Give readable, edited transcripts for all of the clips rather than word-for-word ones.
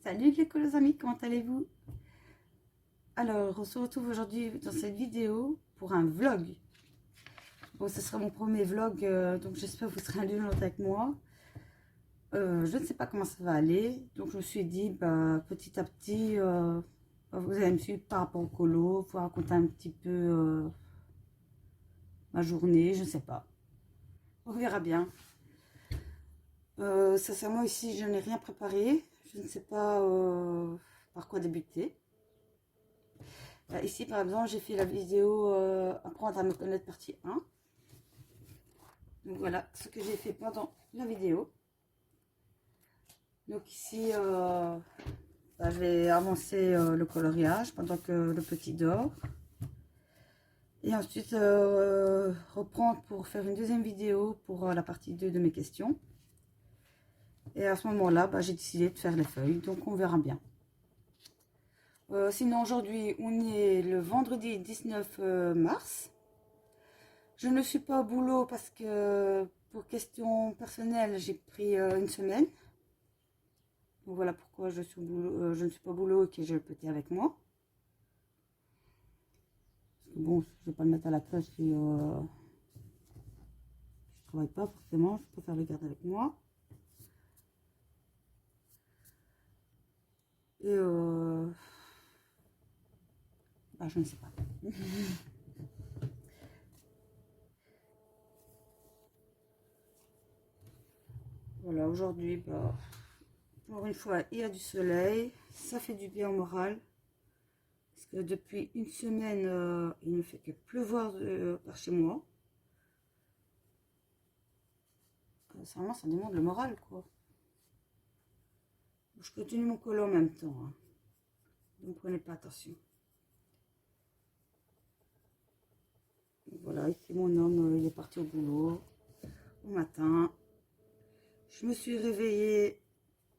Salut les colos amis, comment allez-vous? Alors, on se retrouve aujourd'hui dans cette vidéo pour un vlog. Bon, ce sera mon premier vlog, donc j'espère que vous serez indulgente avec moi. Je ne sais pas comment ça va aller, donc je me suis dit, bah, petit à petit, vous allez me suivre par rapport au colo, vous raconter un petit peu ma journée, je ne sais pas. On verra bien. Sincèrement, ici, je n'ai rien préparé. Je ne sais pas par quoi débuter. Ici, par exemple, j'ai fait la vidéo apprendre à me connaître partie 1. Donc voilà ce que j'ai fait pendant la vidéo. Donc ici, je vais avancer le coloriage pendant que le petit dort. Et ensuite, reprendre pour faire une deuxième vidéo pour la partie 2 de mes questions. Et à ce moment-là, j'ai décidé de faire les feuilles. Donc on verra bien. Sinon, aujourd'hui, on est le vendredi 19 mars. Je ne suis pas au boulot parce que pour questions personnelles, j'ai pris une semaine. Donc voilà pourquoi je suis au boulot, je ne suis pas au boulot et que j'ai le petit avec moi. Parce que bon, je ne vais pas le mettre à la crèche si je ne travaille pas forcément. Je préfère le garder avec moi. Et je ne sais pas. Voilà, aujourd'hui, pour une fois, il y a du soleil. Ça fait du bien au moral. Parce que depuis une semaine, il ne fait que pleuvoir par chez moi. Sincèrement, ça demande le moral, quoi. Je continue mon colo en même temps. Hein. Donc, prenez pas attention. Donc, voilà, ici, mon homme, il est parti au boulot au matin. Je me suis réveillée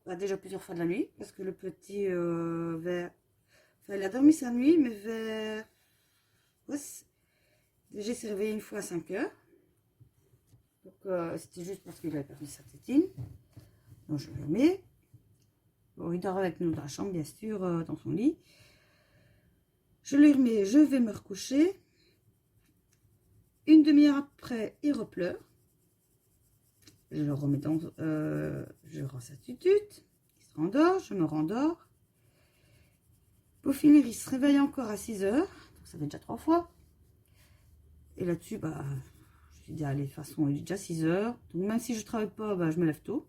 déjà plusieurs fois de la nuit. Parce que le petit, Enfin, il a dormi sa nuit, mais vers... Ouais, déjà, il s'est réveillé une fois à 5 heures. Donc, c'était juste parce qu'il avait perdu sa tétine. Donc, je le mets. Bon, il dort avec nous dans la chambre, bien sûr, dans son lit. Je lui remets, je vais me recoucher. Une demi-heure après, il repleure. Je le remets dans... je rends sa tutute. Il se rendort, je me rendors. Pour finir, il se réveille encore à 6 heures. Donc, ça fait déjà 3 fois. Et là-dessus, je me suis dit, allez, de toute façon, il est déjà 6 heures. Donc, même si je ne travaille pas, je me lève tôt.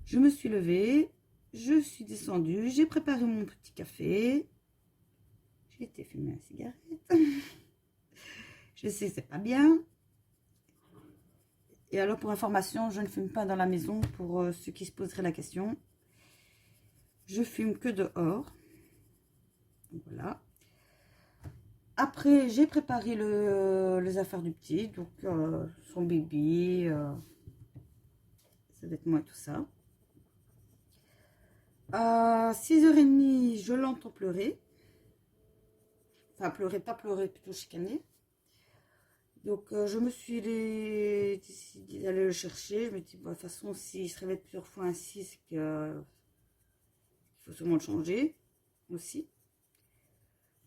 Je me suis levée. Je suis descendue. J'ai préparé mon petit café. J'ai été fumer une cigarette. Je sais, c'est pas bien. Et alors, pour information, je ne fume pas dans la maison pour ceux qui se poseraient la question. Je fume que dehors. Donc, voilà. Après, j'ai préparé les affaires du petit. Donc, son bébé, ses vêtements et tout ça. À 6h30, je l'entends pleurer. Enfin, pleurer, pas pleurer, plutôt chicaner. Donc, je me suis décidé d'aller le chercher. Je me dis, de toute façon, s'il se réveille plusieurs fois ainsi, c'est qu'il faut sûrement le changer aussi.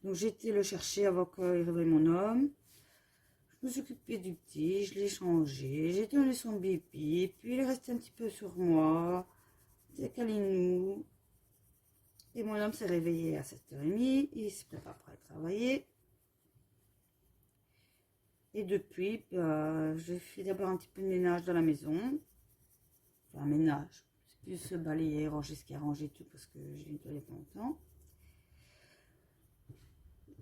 Donc, j'ai été le chercher avant qu'il réveille mon homme. Je me suis occupée du petit, je l'ai changé. J'ai donné son bébé, puis il est resté un petit peu sur moi. C'est câlinou. Et mon homme s'est réveillé à 7h30. Il se prépare pour aller travailler. Et depuis, je fais d'abord un petit peu de ménage dans la maison. Enfin, ménage. C'est plus balayer, ranger ce qui est rangé tout parce que j'ai nettoyé pas longtemps.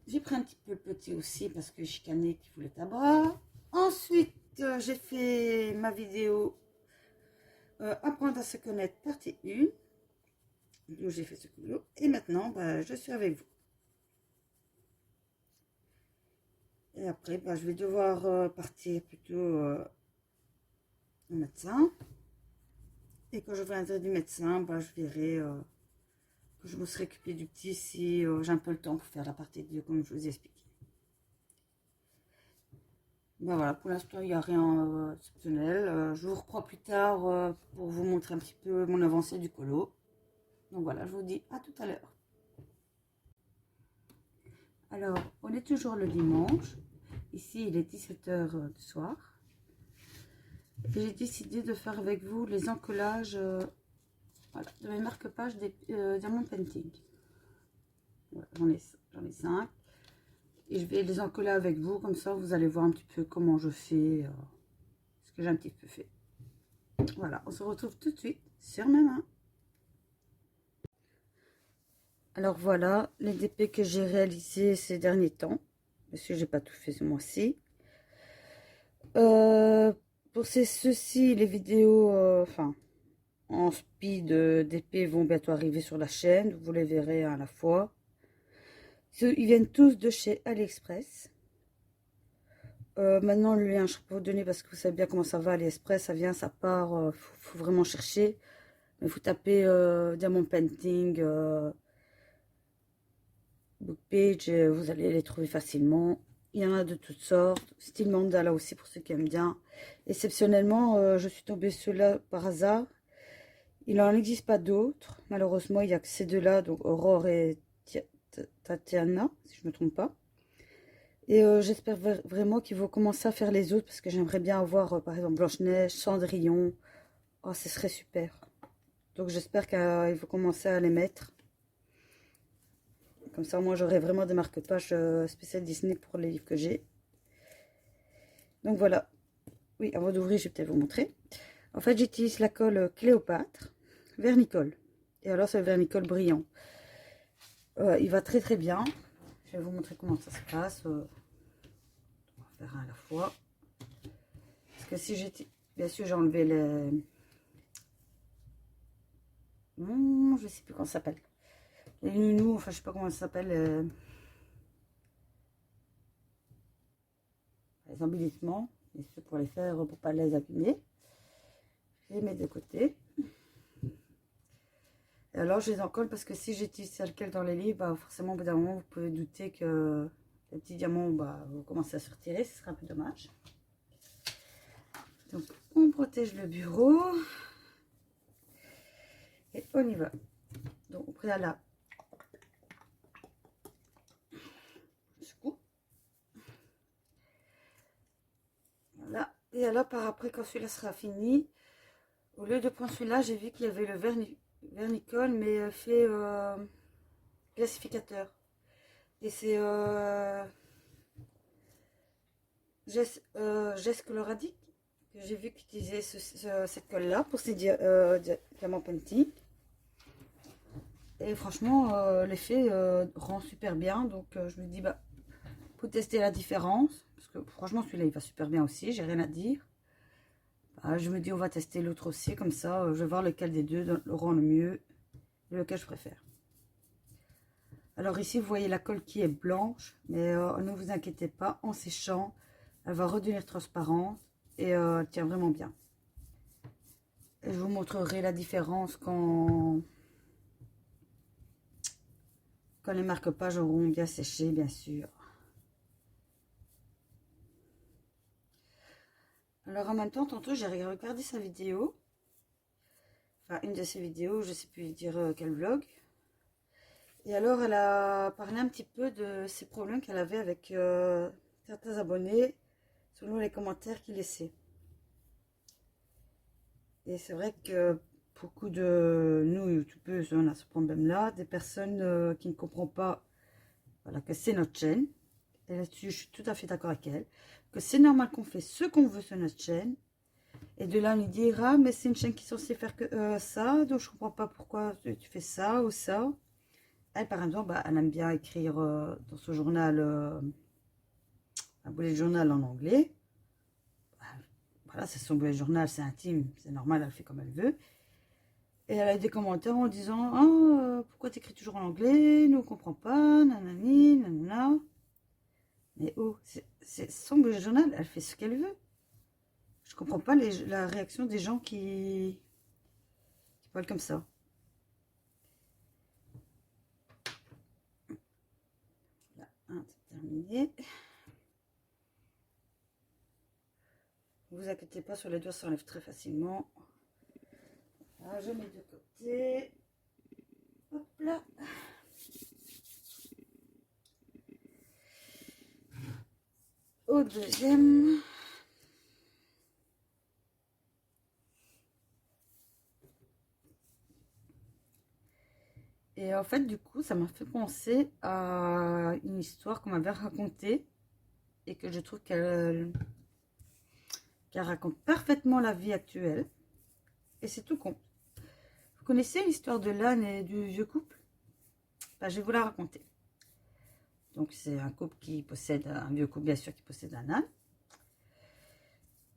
J'ai pris un petit peu le petit aussi parce que je chicanais qui voulait tabac. Ensuite, j'ai fait ma vidéo apprendre à se connaître partie 1. Donc j'ai fait ce boulot. Et maintenant, je suis avec vous. Et après, je vais devoir partir plutôt au médecin. Et quand je viendrai du médecin, je verrai que je me serai occupée du petit si j'ai un peu le temps pour faire la partie 2 comme je vous ai expliqué. Voilà, pour l'instant, il n'y a rien d'exceptionnel. Je vous reprends plus tard pour vous montrer un petit peu mon avancée du colo. Donc voilà, je vous dis à tout à l'heure. Alors, on est toujours le dimanche. Ici, il est 17 h du soir. Et j'ai décidé de faire avec vous les encollages voilà, de mes marque-pages des Diamond Painting. Voilà, j'en ai 5. Et je vais les encoller avec vous. Comme ça, vous allez voir un petit peu comment je fais. Ce que j'ai un petit peu fait. Voilà, on se retrouve tout de suite sur mes mains. Alors voilà, les DP que j'ai réalisés ces derniers temps. Parce que j'ai pas tout fait ce mois-ci. Pour ceux-ci, les vidéos, enfin, en speed d'épée vont bientôt arriver sur la chaîne. Vous les verrez à la fois. Ils viennent tous de chez AliExpress. Maintenant, le lien, je ne peux pas vous donner parce que vous savez bien comment ça va. AliExpress, ça vient, ça part. Faut vraiment chercher. Mais vous tapez Diamond Painting, Book Page, vous allez les trouver facilement. Il y en a de toutes sortes. Style mandala aussi pour ceux qui aiment bien. Exceptionnellement, je suis tombée sur là par hasard. Il n'en existe pas d'autres. Malheureusement, il n'y a que ces deux-là, donc Aurore et Tatiana, si je ne me trompe pas. Et j'espère vraiment qu'ils vont commencer à faire les autres, parce que j'aimerais bien avoir, par exemple, Blanche-Neige, Cendrillon. Oh, ce serait super. Donc j'espère qu'ils vont commencer à les mettre. Comme ça, moi, j'aurai vraiment des marque-pages spéciales Disney pour les livres que j'ai. Donc voilà. Oui, avant d'ouvrir, je vais peut-être vous montrer. En fait, j'utilise la colle Cléopâtre, vernicole. Et alors, c'est le vernicole brillant. Il va très très bien. Je vais vous montrer comment ça se passe. On va faire un à la fois. Parce que si j'étais... Bien sûr, j'ai enlevé les... je sais plus comment ça s'appelle. Les nounous, enfin, je sais pas comment ça s'appelle. Les embellissements. Et c'est pour les faire, pour pas les abîmer. Je les mets de côté. Et alors, je les encolle parce que si j'utilise celle qu'elle dans les livres, bah, forcément, au bout d'un moment, vous pouvez douter que les petits diamants vont commencer à se retirer. Ce sera un peu dommage. Donc, on protège le bureau. Et on y va. Donc, au préalable, je coupe. Voilà. Et alors, par après, quand celui-là sera fini, au lieu de prendre celui-là, j'ai vu qu'il y avait le vernicole, mais fait classificateur. Et c'est Jess Coloradic que j'ai vu qu'utiliser cette colle-là pour ces diamants painting. Et franchement, l'effet rend super bien. Donc, je me dis, bah, pour tester la différence, parce que franchement, celui-là, il va super bien aussi, j'ai rien à dire. Bah, je me dis, on va tester l'autre aussi, comme ça, je vais voir lequel des deux le rend le mieux et lequel je préfère. Alors ici, vous voyez la colle qui est blanche, mais ne vous inquiétez pas, en séchant, elle va redevenir transparente et elle tient vraiment bien. Et je vous montrerai la différence quand les marque-pages auront bien séché, bien sûr. Alors en même temps, tantôt j'ai regardé sa vidéo, enfin une de ses vidéos, je sais plus dire quel vlog. Et alors elle a parlé un petit peu de ses problèmes qu'elle avait avec certains abonnés, selon les commentaires qu'ils laissaient. Et c'est vrai que beaucoup de nous, youtubeurs, on a ce problème-là, des personnes qui ne comprennent pas, voilà, que c'est notre chaîne. Et là-dessus, je suis tout à fait d'accord avec elle. Que c'est normal qu'on fait ce qu'on veut sur notre chaîne. Et de là, on lui dira, mais c'est une chaîne qui est censée faire que ça, donc je comprends pas pourquoi tu fais ça ou ça. Elle, par exemple, bah, elle aime bien écrire dans son journal, un bullet journal en anglais. Bah, voilà, c'est son bullet journal, c'est intime, c'est normal, elle fait comme elle veut. Et elle a des commentaires en disant, ah, pourquoi tu écris toujours en anglais, nous on comprend pas, nanani, nanana. Mais oh, c'est son bullet journal, elle fait ce qu'elle veut. Je comprends pas la réaction des gens qui parlent comme ça. Là, c'est terminé. Ne vous inquiétez pas, sur les doigts, ça s'enlève très facilement. Là, je mets de côté. Hop là. Au deuxième. Et en fait, du coup, ça m'a fait penser à une histoire qu'on m'avait racontée et que je trouve qu'elle raconte parfaitement la vie actuelle. Et c'est tout con. Vous connaissez l'histoire de l'âne et du vieux couple? Je vais vous la raconter. Donc, c'est un couple qui possède, un vieux couple bien sûr, qui possède un âne.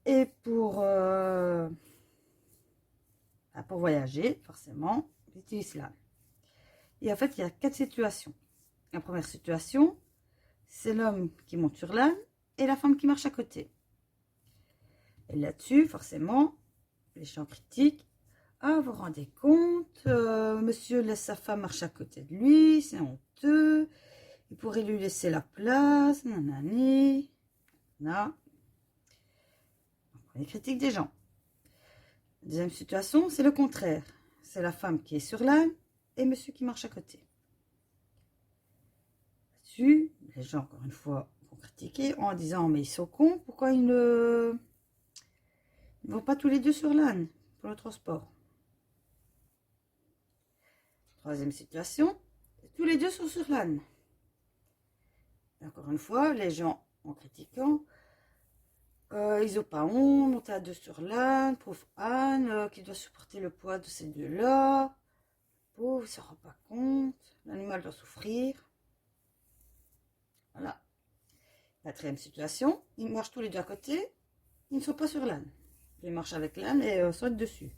Et pour voyager, forcément, ils utilisent l'âne. Et en fait, il y a 4 situations. La première situation, c'est l'homme qui monte sur l'âne et la femme qui marche à côté. Et là-dessus, forcément, les gens critiquent. Ah, vous vous rendez compte, monsieur laisse sa femme marcher à côté de lui, c'est honteux. Il pourrait lui laisser la place, nanani. Là. Les critiques des gens. La deuxième situation, c'est le contraire. C'est la femme qui est sur l'âne et monsieur qui marche à côté. Là-dessus, les gens, encore une fois, vont critiquer en disant mais ils sont cons, pourquoi ils ne vont pas tous les deux sur l'âne pour le transport? Troisième situation, tous les deux sont sur l'âne. Encore une fois, les gens, en critiquant, ils n'ont pas honte, monter à deux sur l'âne, pauvre âne, qui doit supporter le poids de ces deux-là. Pauvre, il ne se rend pas compte, l'animal doit souffrir. Voilà. Quatrième situation, ils marchent tous les deux à côté, ils ne sont pas sur l'âne. Ils marchent avec l'âne et sautent dessus.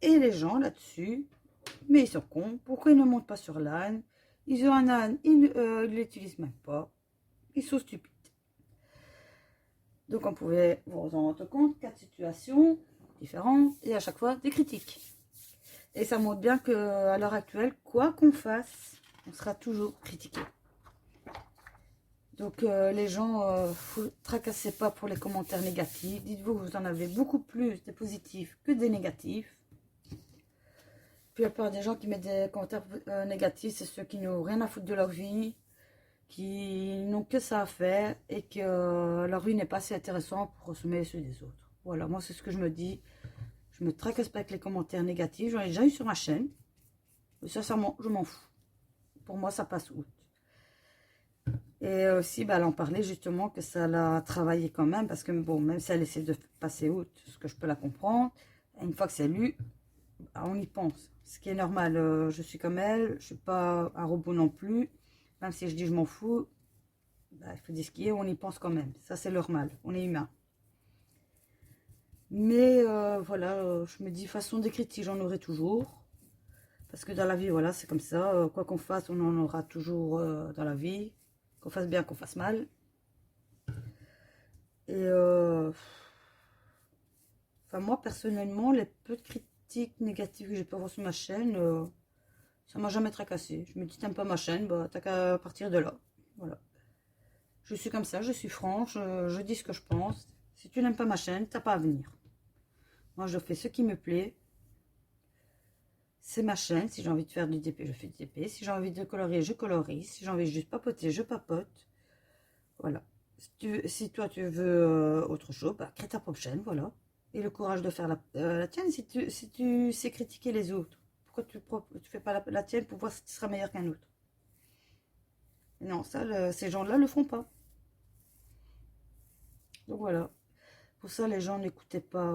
Et les gens là-dessus, mais ils sont cons, pourquoi ils ne montent pas sur l'âne? Ils ont un âne, ils ne l'utilisent même pas. Ils sont stupides. Donc on pouvait vous en rendre compte, 4 situations différentes et à chaque fois des critiques. Et ça montre bien qu'à l'heure actuelle, quoi qu'on fasse, on sera toujours critiqué. Donc les gens, vous tracassez pas pour les commentaires négatifs. Dites-vous que vous en avez beaucoup plus des positifs que des négatifs. Puis la plupart des gens qui mettent des commentaires négatifs, c'est ceux qui n'ont rien à foutre de leur vie, qui n'ont que ça à faire et que leur vie n'est pas assez intéressante pour consommer ceux des autres. Voilà, moi c'est ce que je me dis. Je me tracasse pas avec les commentaires négatifs. J'en ai déjà eu sur ma chaîne. Mais sincèrement, je m'en fous. Pour moi, ça passe outre. Et aussi, elle en parlait justement que ça l'a travaillé quand même. Parce que bon, même si elle essaie de passer outre, ce que je peux la comprendre, une fois que c'est lu, on y pense. Ce qui est normal. Je suis comme elle. Je suis pas un robot non plus. Même si je dis je m'en fous, il faut dire ce qui est, on y pense quand même. Ça, c'est normal. On est humain. Mais voilà, je me dis, façon des critiques, j'en aurai toujours. Parce que dans la vie, voilà, c'est comme ça. Quoi qu'on fasse, on en aura toujours dans la vie. Qu'on fasse bien, qu'on fasse mal. Et enfin, moi, personnellement, les peu de critiques négatives que j'ai pu avoir sur ma chaîne, ça m'a jamais tracassé. Je me dis, t'aimes pas ma chaîne, bah, t'as qu'à partir de là. Voilà. Je suis comme ça, je suis franche, je dis ce que je pense. Si tu n'aimes pas ma chaîne, t'as pas à venir. Moi, je fais ce qui me plaît. C'est ma chaîne. Si j'ai envie de faire du DP, je fais du DP. Si j'ai envie de colorier, je colorie. Si j'ai envie de juste papoter, je papote. Voilà. Si toi, tu veux autre chose, bah, crée ta propre chaîne, voilà. Et le courage de faire la tienne si tu sais critiquer les autres. Pourquoi tu fais pas la tienne pour voir si tu seras meilleur qu'un autre? Non, ça, ces gens-là le font pas. Donc voilà. Pour ça, les gens n'écoutaient pas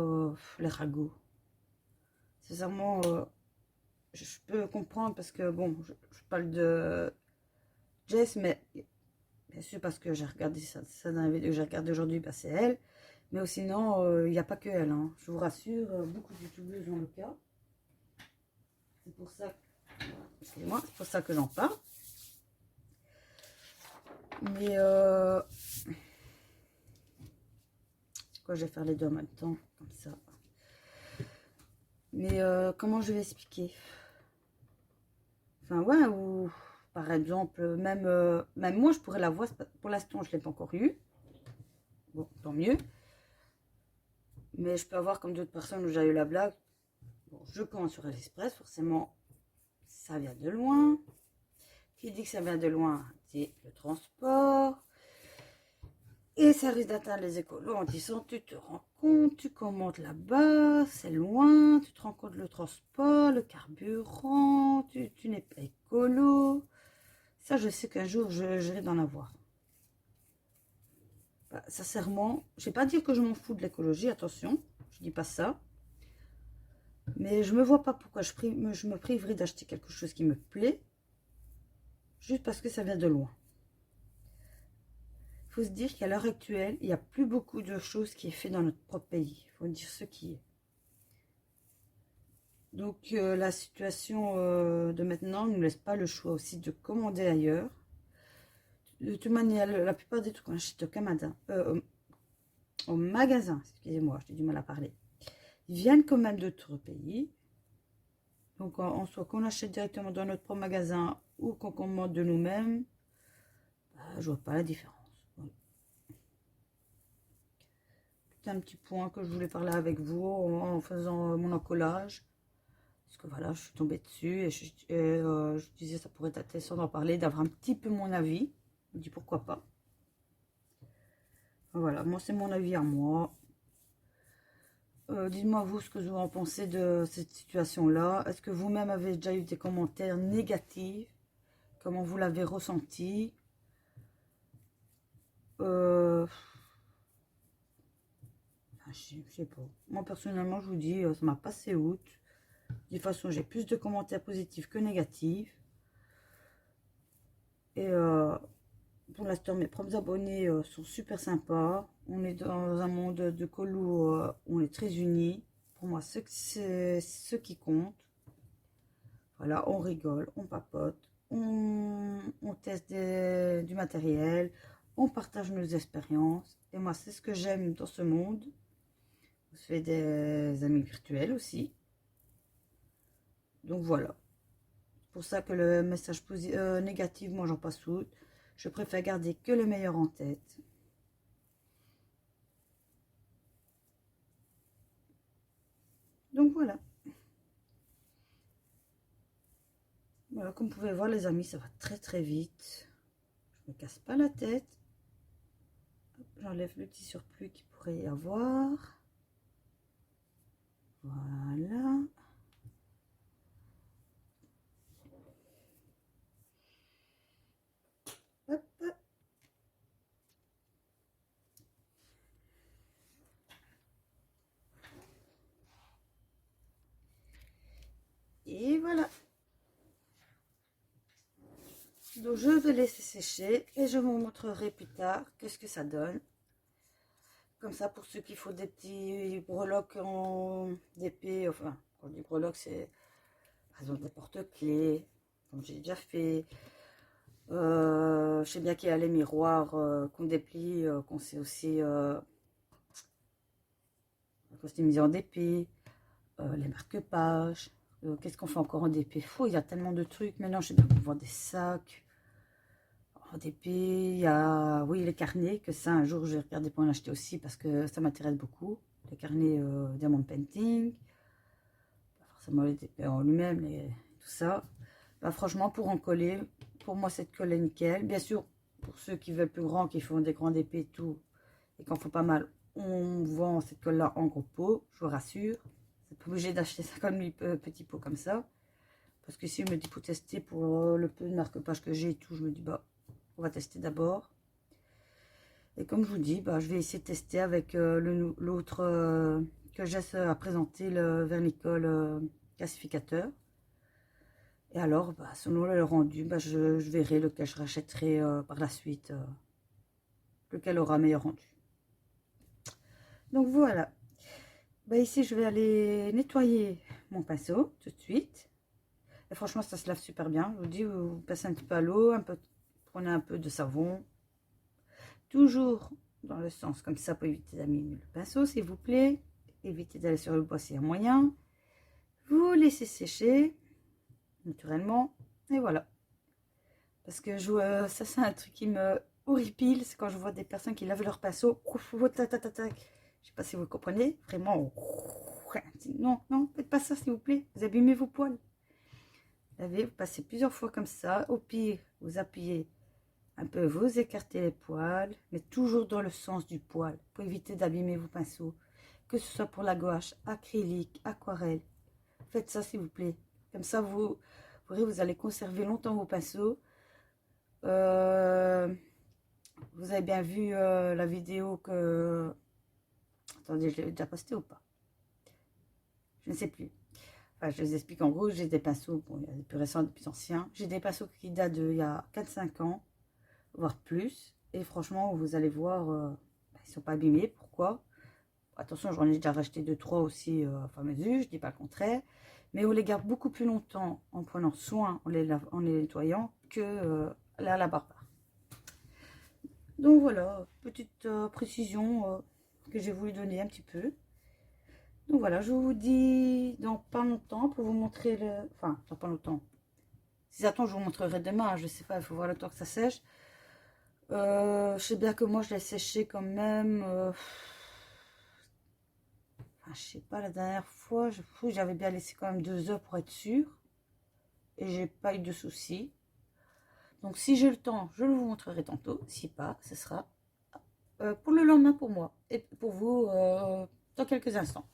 les ragots. Sincèrement, je peux comprendre parce que, bon, je parle de Jess, mais bien sûr parce que j'ai regardé ça dans la vidéo que j'ai regardé aujourd'hui, bah, c'est elle. Mais sinon, il n'y a pas que elle, hein. Je vous rassure, beaucoup de youtubeuses ont le cas. C'est pour ça, excusez-moi, c'est pour ça que j'en parle. Mais quoi, je vais faire les deux en même temps, comme ça. Mais comment je vais expliquer? Enfin, ouais, ou par exemple, même moi, je pourrais la voir. Pour l'instant, je ne l'ai pas encore eu. Bon, tant mieux. Mais je peux avoir comme d'autres personnes où j'ai eu la blague. Bon, je commande sur AliExpress, forcément, ça vient de loin. Qui dit que ça vient de loin, dit le transport. Et ça risque d'atteindre les écolos en disant, tu te rends compte, tu commandes là-bas, c'est loin, tu te rends compte le transport, le carburant, tu n'es pas écolo. Ça, je sais qu'un jour, je risque d'en avoir. Bah, sincèrement, je ne vais pas dire que je m'en fous de l'écologie, attention, je dis pas ça. Mais je me vois pas pourquoi je me priverais d'acheter quelque chose qui me plaît, juste parce que ça vient de loin. Il faut se dire qu'à l'heure actuelle, il n'y a plus beaucoup de choses qui est fait dans notre propre pays. Il faut dire ce qui est. Donc la situation de maintenant ne nous laisse pas le choix aussi de commander ailleurs. De toute manière, la plupart des trucs qu'on achète au Canada, au magasin, excusez-moi, j'ai du mal à parler, ils viennent quand même d'autres pays. Donc en soit qu'on achète directement dans notre propre magasin ou qu'on commande de nous-mêmes, bah, je vois pas la différence. Un petit point que je voulais parler avec vous en faisant mon encollage, parce que voilà, je suis tombée dessus et je disais ça pourrait être intéressant d'en parler, d'avoir un petit peu mon avis. Je me dis pourquoi pas. Voilà, moi c'est mon avis à moi. Dites-moi vous ce que vous en pensez de cette situation là. Est-ce que vous-même avez déjà eu des commentaires négatifs? Comment vous l'avez ressenti? Je sais pas. Moi personnellement, je vous dis, ça m'a passé outre. De toute façon, j'ai plus de commentaires positifs que négatifs. Et pour l'instant, mes propres abonnés sont super sympas. On est dans un monde de colo où on est très unis. Pour moi, c'est ce qui compte. Voilà, on rigole, on papote, on teste du matériel, on partage nos expériences. Et moi, c'est ce que j'aime dans ce monde. On se fait des amis virtuels aussi. Donc voilà. C'est pour ça que le message négatif, moi j'en passe outre. Je préfère garder que le meilleur en tête. Donc voilà. Voilà, comme vous pouvez voir les amis, ça va très très vite. Je me casse pas la tête. J'enlève le petit surplus qu'il pourrait y avoir. Voilà. Hop. Et voilà. Donc je vais laisser sécher et je vous montrerai plus tard qu'est-ce que ça donne. Comme ça, pour ceux qui font des petits breloques en DP, enfin, quand je dis breloques, c'est par exemple des porte-clés, comme j'ai déjà fait. Je sais bien qu'il y a les miroirs qu'on déplie, qu'on sait aussi customiser en DP, les marque-pages. Qu'est-ce qu'on fait encore en DP? Fou, il y a tellement de trucs. Maintenant, je sais bien qu'on vend des sacs. En DP, il y a, oui, les carnets, que ça, un jour, je vais regarder pour en acheter aussi parce que ça m'intéresse beaucoup. Les carnets Diamond Painting. Pas forcément les DP en lui-même, tout ça. Bah, franchement, pour en coller, pour moi, cette colle est nickel. Bien sûr, pour ceux qui veulent plus grand, qui font des grands DP et tout, et qu'en font pas mal, on vend cette colle-là en gros pot, je vous rassure. C'est pas obligé d'acheter ça comme petit pot comme ça. Parce que si je me dis pour tester, pour le peu de marque-page que j'ai et tout, je me dis, bah, on va tester d'abord. Et comme je vous dis, bah, je vais essayer de tester avec l'autre que j'ai à présenter, le vernicole classificateur. Et alors, bah, selon le rendu, bah, je verrai lequel je rachèterai par la suite, lequel aura meilleur rendu. Donc voilà. Bah, ici, je vais aller nettoyer mon pinceau tout de suite. Et franchement, ça se lave super bien. Je vous dis, vous passez un petit peu à l'eau, prenez un peu de savon. Toujours dans le sens comme ça pour éviter d'abîmer le pinceau, s'il vous plaît. Évitez d'aller sur le bois, c'est un moyen. Vous laissez sécher naturellement. Et voilà. Parce que ça, c'est un truc qui me horripile. C'est quand je vois des personnes qui lavent leur pinceau. Je ne sais pas si vous comprenez. Vraiment. Non, non, faites pas ça, s'il vous plaît. Vous abîmez vos poils. Lavez, vous passez plusieurs fois comme ça. Au pire, vous appuyez un peu, vous écartez les poils, mais toujours dans le sens du poil, pour éviter d'abîmer vos pinceaux. Que ce soit pour la gouache, acrylique, aquarelle. Faites ça s'il vous plaît. Comme ça, vous allez conserver longtemps vos pinceaux. Vous avez bien vu la vidéo que... Attendez, je l'ai déjà postée ou pas? Je ne sais plus. Enfin, je vous explique en gros, j'ai des pinceaux, bon, il y a des plus récents, des plus anciens. J'ai des pinceaux qui datent d'il y a 4-5 ans, voire plus. Et franchement, vous allez voir, ils ne sont pas abîmés. Pourquoi? Attention, j'en ai déjà racheté 2-3 aussi à fur et à mesure, je ne dis pas le contraire. Mais on les garde beaucoup plus longtemps en prenant soin, en les nettoyant, que la barbe. Donc voilà, petite précision que j'ai voulu donner un petit peu. Donc voilà, je vous dis dans pas longtemps pour vous montrer le... Enfin, dans pas longtemps. Si ça tombe, je vous montrerai demain, je sais pas, il faut voir le temps que ça sèche. Je sais bien que moi, je l'ai séché quand même... Enfin, je sais pas, la dernière fois, j'avais bien laissé quand même 2 heures pour être sûre. Et j'ai pas eu de soucis. Donc si j'ai le temps, je vous montrerai tantôt. Si pas, ce sera pour le lendemain pour moi. Et pour vous, dans quelques instants.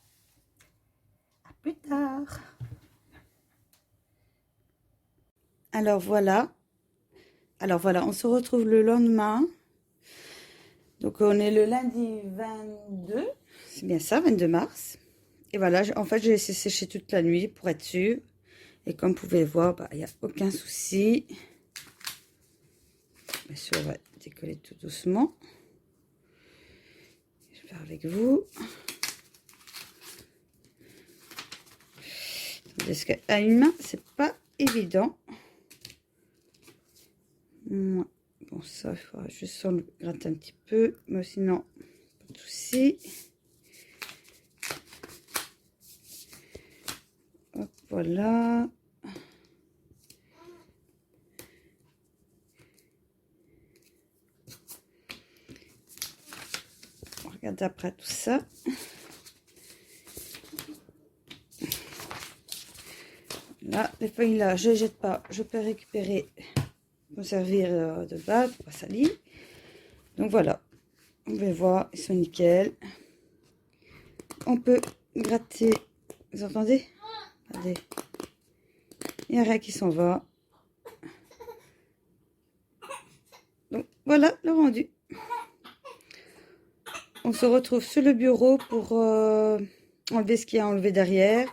À plus tard. Alors voilà, on se retrouve le lendemain. Donc on est le lundi 22, c'est bien ça, 22 mars. Et voilà, en fait j'ai laissé sécher toute la nuit pour être sûre. Et comme vous pouvez voir, il n'y a aucun souci. Bien sûr, on va décoller tout doucement. Je vais faire avec vous. Parce qu'à une main, c'est pas évident. Bon, ça, il faudra juste le gratter un petit peu. Mais sinon, pas de souci. Hop, voilà. On regarde après tout ça. Là, les feuilles là, je ne jette pas. Je peux récupérer pour servir de base, pour pas salir. Donc voilà. On va voir, ils sont nickel. On peut gratter. Vous entendez? Regardez. Il n'y a rien qui s'en va. Donc voilà le rendu. On se retrouve sur le bureau pour enlever ce qu'il y a à enlever derrière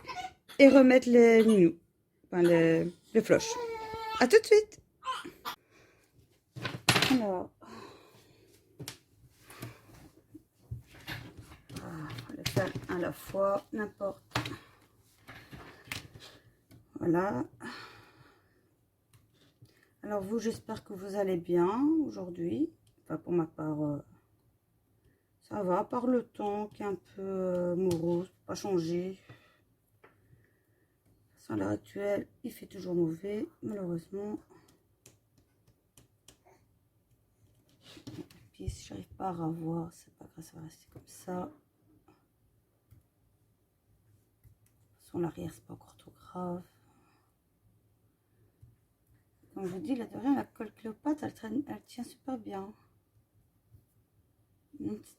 et remettre les nounous, enfin les floches. À tout de suite. Alors, on va le faire à la fois, n'importe. Voilà. Alors vous, j'espère que vous allez bien aujourd'hui. Enfin, pour ma part, ça va, à part le temps qui est un peu morose, pas changé. À l'heure actuelle, il fait toujours mauvais, malheureusement. Et puis si j'arrive pas à revoir, c'est pas grave, ça va rester comme ça. Son l'arrière, c'est pas encore trop grave. Comme je vous dis, là de rien, la colle Cléopâtre, elle tient super bien.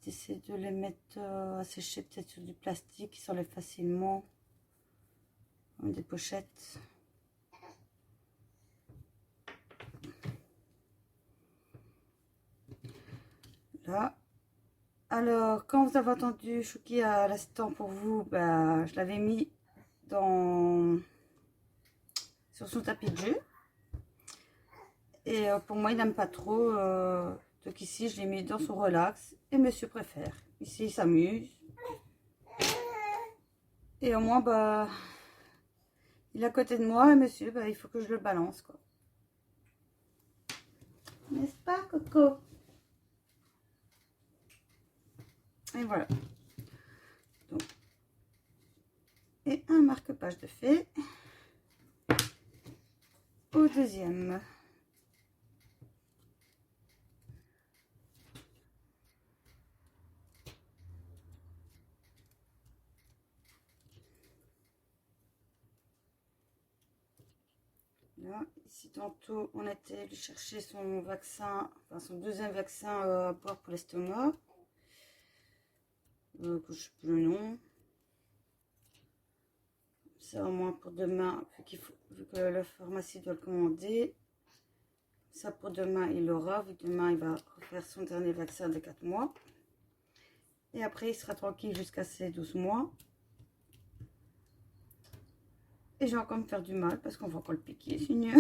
Essayer de les mettre à sécher peut-être sur du plastique qui s'enlève facilement, comme des pochettes. Là. Alors, quand vous avez entendu Chouki à l'instant pour vous, ben, je l'avais mis sur son tapis de jeu. Et pour moi, il n'aime pas trop. Donc ici, je l'ai mis dans son relax. Et monsieur préfère. Ici, il s'amuse. Et au moins, bah, il est à côté de moi. Et monsieur, bah, il faut que je le balance, quoi. N'est-ce pas, Coco? Et voilà. Donc, et un marque-page de fait. Au deuxième. Là, ici tantôt on était allé chercher son vaccin, enfin son deuxième vaccin à boire pour l'estomac. Que je sais plus le nom. Ça au moins pour demain, vu que la pharmacie doit le commander. Ça pour demain il l'aura, vu que demain il va refaire son dernier vaccin de 4 mois. Et après il sera tranquille jusqu'à ses 12 mois. Et je vais encore me faire du mal parce qu'on va encore le piquer, Seigneur.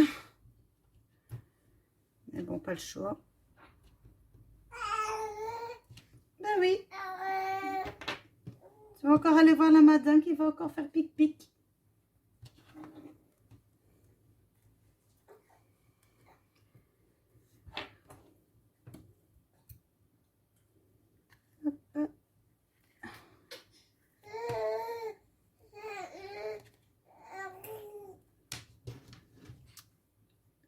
Mais bon, pas le choix. Ben oui. Tu vas encore aller voir la madame qui va encore faire pic-pic.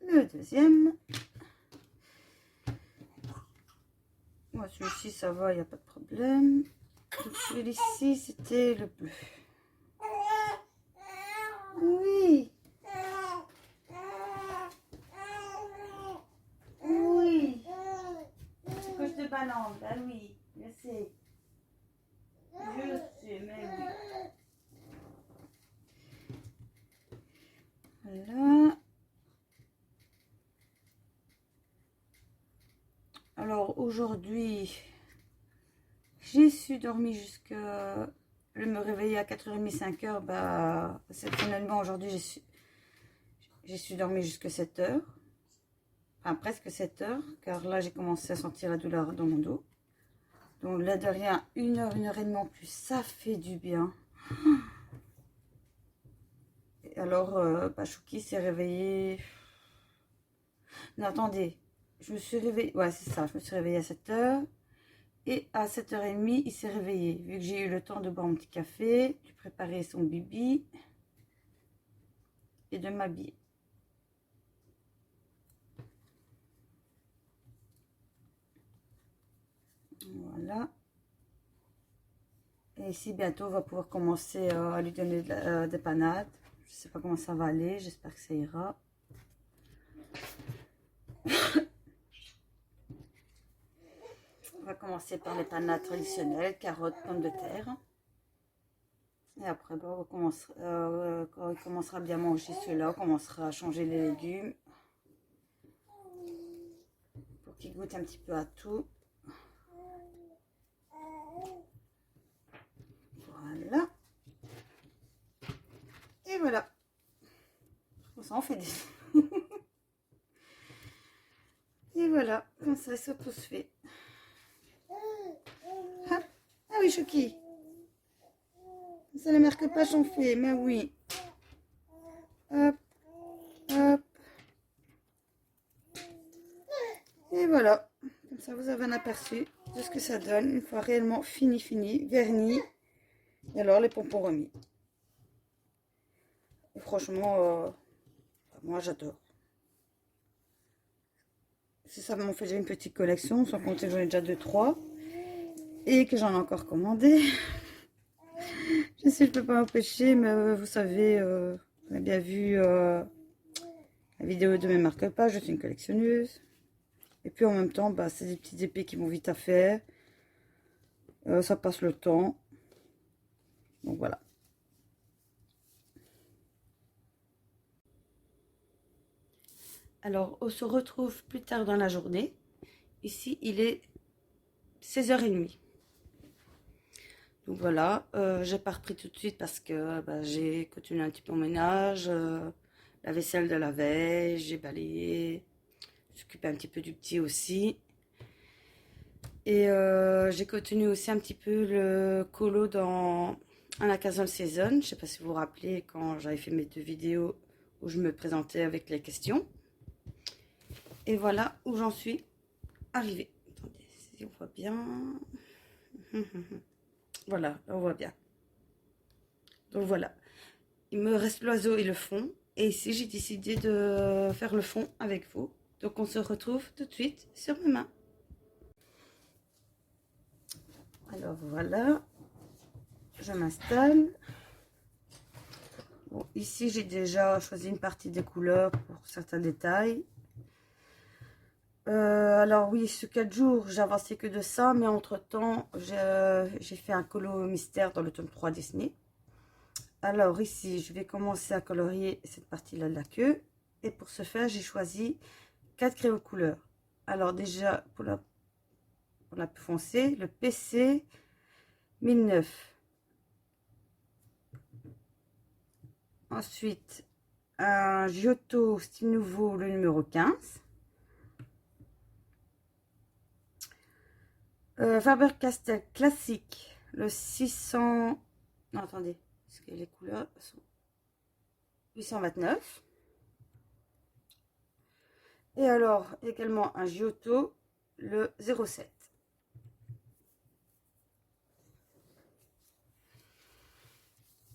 Le deuxième. Moi, celui-ci, ça va, il n'y a pas de problème. Celui-ci, c'était le bleu. Oui. Oui. C'est coche de banane, ben oui, je sais. Je sais, mais oui. Voilà. Alors, aujourd'hui, j'ai su dormir jusqu'à... Je me réveiller à 4h30, 5h. Bah, exceptionnellement, aujourd'hui, j'ai su dormir jusqu'à 7h. Enfin, presque 7h. Car là, j'ai commencé à sentir la douleur dans mon dos. Donc là, de rien, 1h, 1h30 en plus, ça fait du bien. Et alors, Pachouki s'est réveillé... Non, attendez. Je me suis réveillée... Ouais, c'est ça. Je me suis réveillée à 7h. Et à 7h30, il s'est réveillé. Vu que j'ai eu le temps de boire un petit café, de préparer son bibi et de m'habiller. Voilà. Et ici, bientôt, on va pouvoir commencer à lui donner des panades. Je ne sais pas comment ça va aller. J'espère que ça ira. On va commencer par les panades traditionnelles, carottes, pommes de terre. Et après, bah, quand il commencera bien à manger cela, on commencera à changer les légumes. Pour qu'il goûte un petit peu à tout. Voilà. Et voilà. Ça en fait des... Et voilà, comme ça, c'est tout se fait. Ah, ah oui, Choki. Ça les marque-pages ont fait, mais oui. Hop, hop. Et voilà. Comme ça, vous avez un aperçu de ce que ça donne une fois réellement fini, verni. Et alors, les pompons remis. Et franchement, moi, j'adore. C'est ça m'en fait déjà une petite collection, sans compter que j'en ai déjà 2-3. Et que j'en ai encore commandé. Je sais, je peux pas m'empêcher, mais vous savez, on a bien vu la vidéo de mes marque-pages, je suis une collectionneuse. Et puis en même temps, bah, c'est des petites épées qui vont vite à faire. Ça passe le temps. Donc voilà. Alors, on se retrouve plus tard dans la journée. Ici, il est 16h30. Donc voilà, j'ai pas repris tout de suite parce que bah, j'ai continué un petit peu mon ménage, la vaisselle de la veille, j'ai balayé, j'occupais un petit peu du petit aussi. Et j'ai continué aussi un petit peu le colo dans la Castle Saison. Je sais pas si vous vous rappelez quand j'avais fait mes 2 vidéos où je me présentais avec les questions. Et voilà où j'en suis arrivée. Attendez, si on voit bien. Voilà, on voit bien. Donc voilà. Il me reste l'oiseau et le fond. Et ici, j'ai décidé de faire le fond avec vous. Donc on se retrouve tout de suite sur mes mains. Alors voilà. Je m'installe. Bon, ici, j'ai déjà choisi une partie des couleurs pour certains détails. Alors oui, ce 4 jours, j'ai avancé que de ça, mais entre-temps, j'ai fait un colo mystère dans le tome 3 Disney. Alors ici, je vais commencer à colorier cette partie-là de la queue. Et pour ce faire, j'ai choisi 4 crayons de couleur. Alors déjà, pour la plus foncée, le PC 1009. Ensuite, un Giotto style nouveau, le numéro 15. Faber-Castell classique, le 600... Non, attendez, est-ce que les couleurs sont 829. Et alors, également un Giotto, le 07.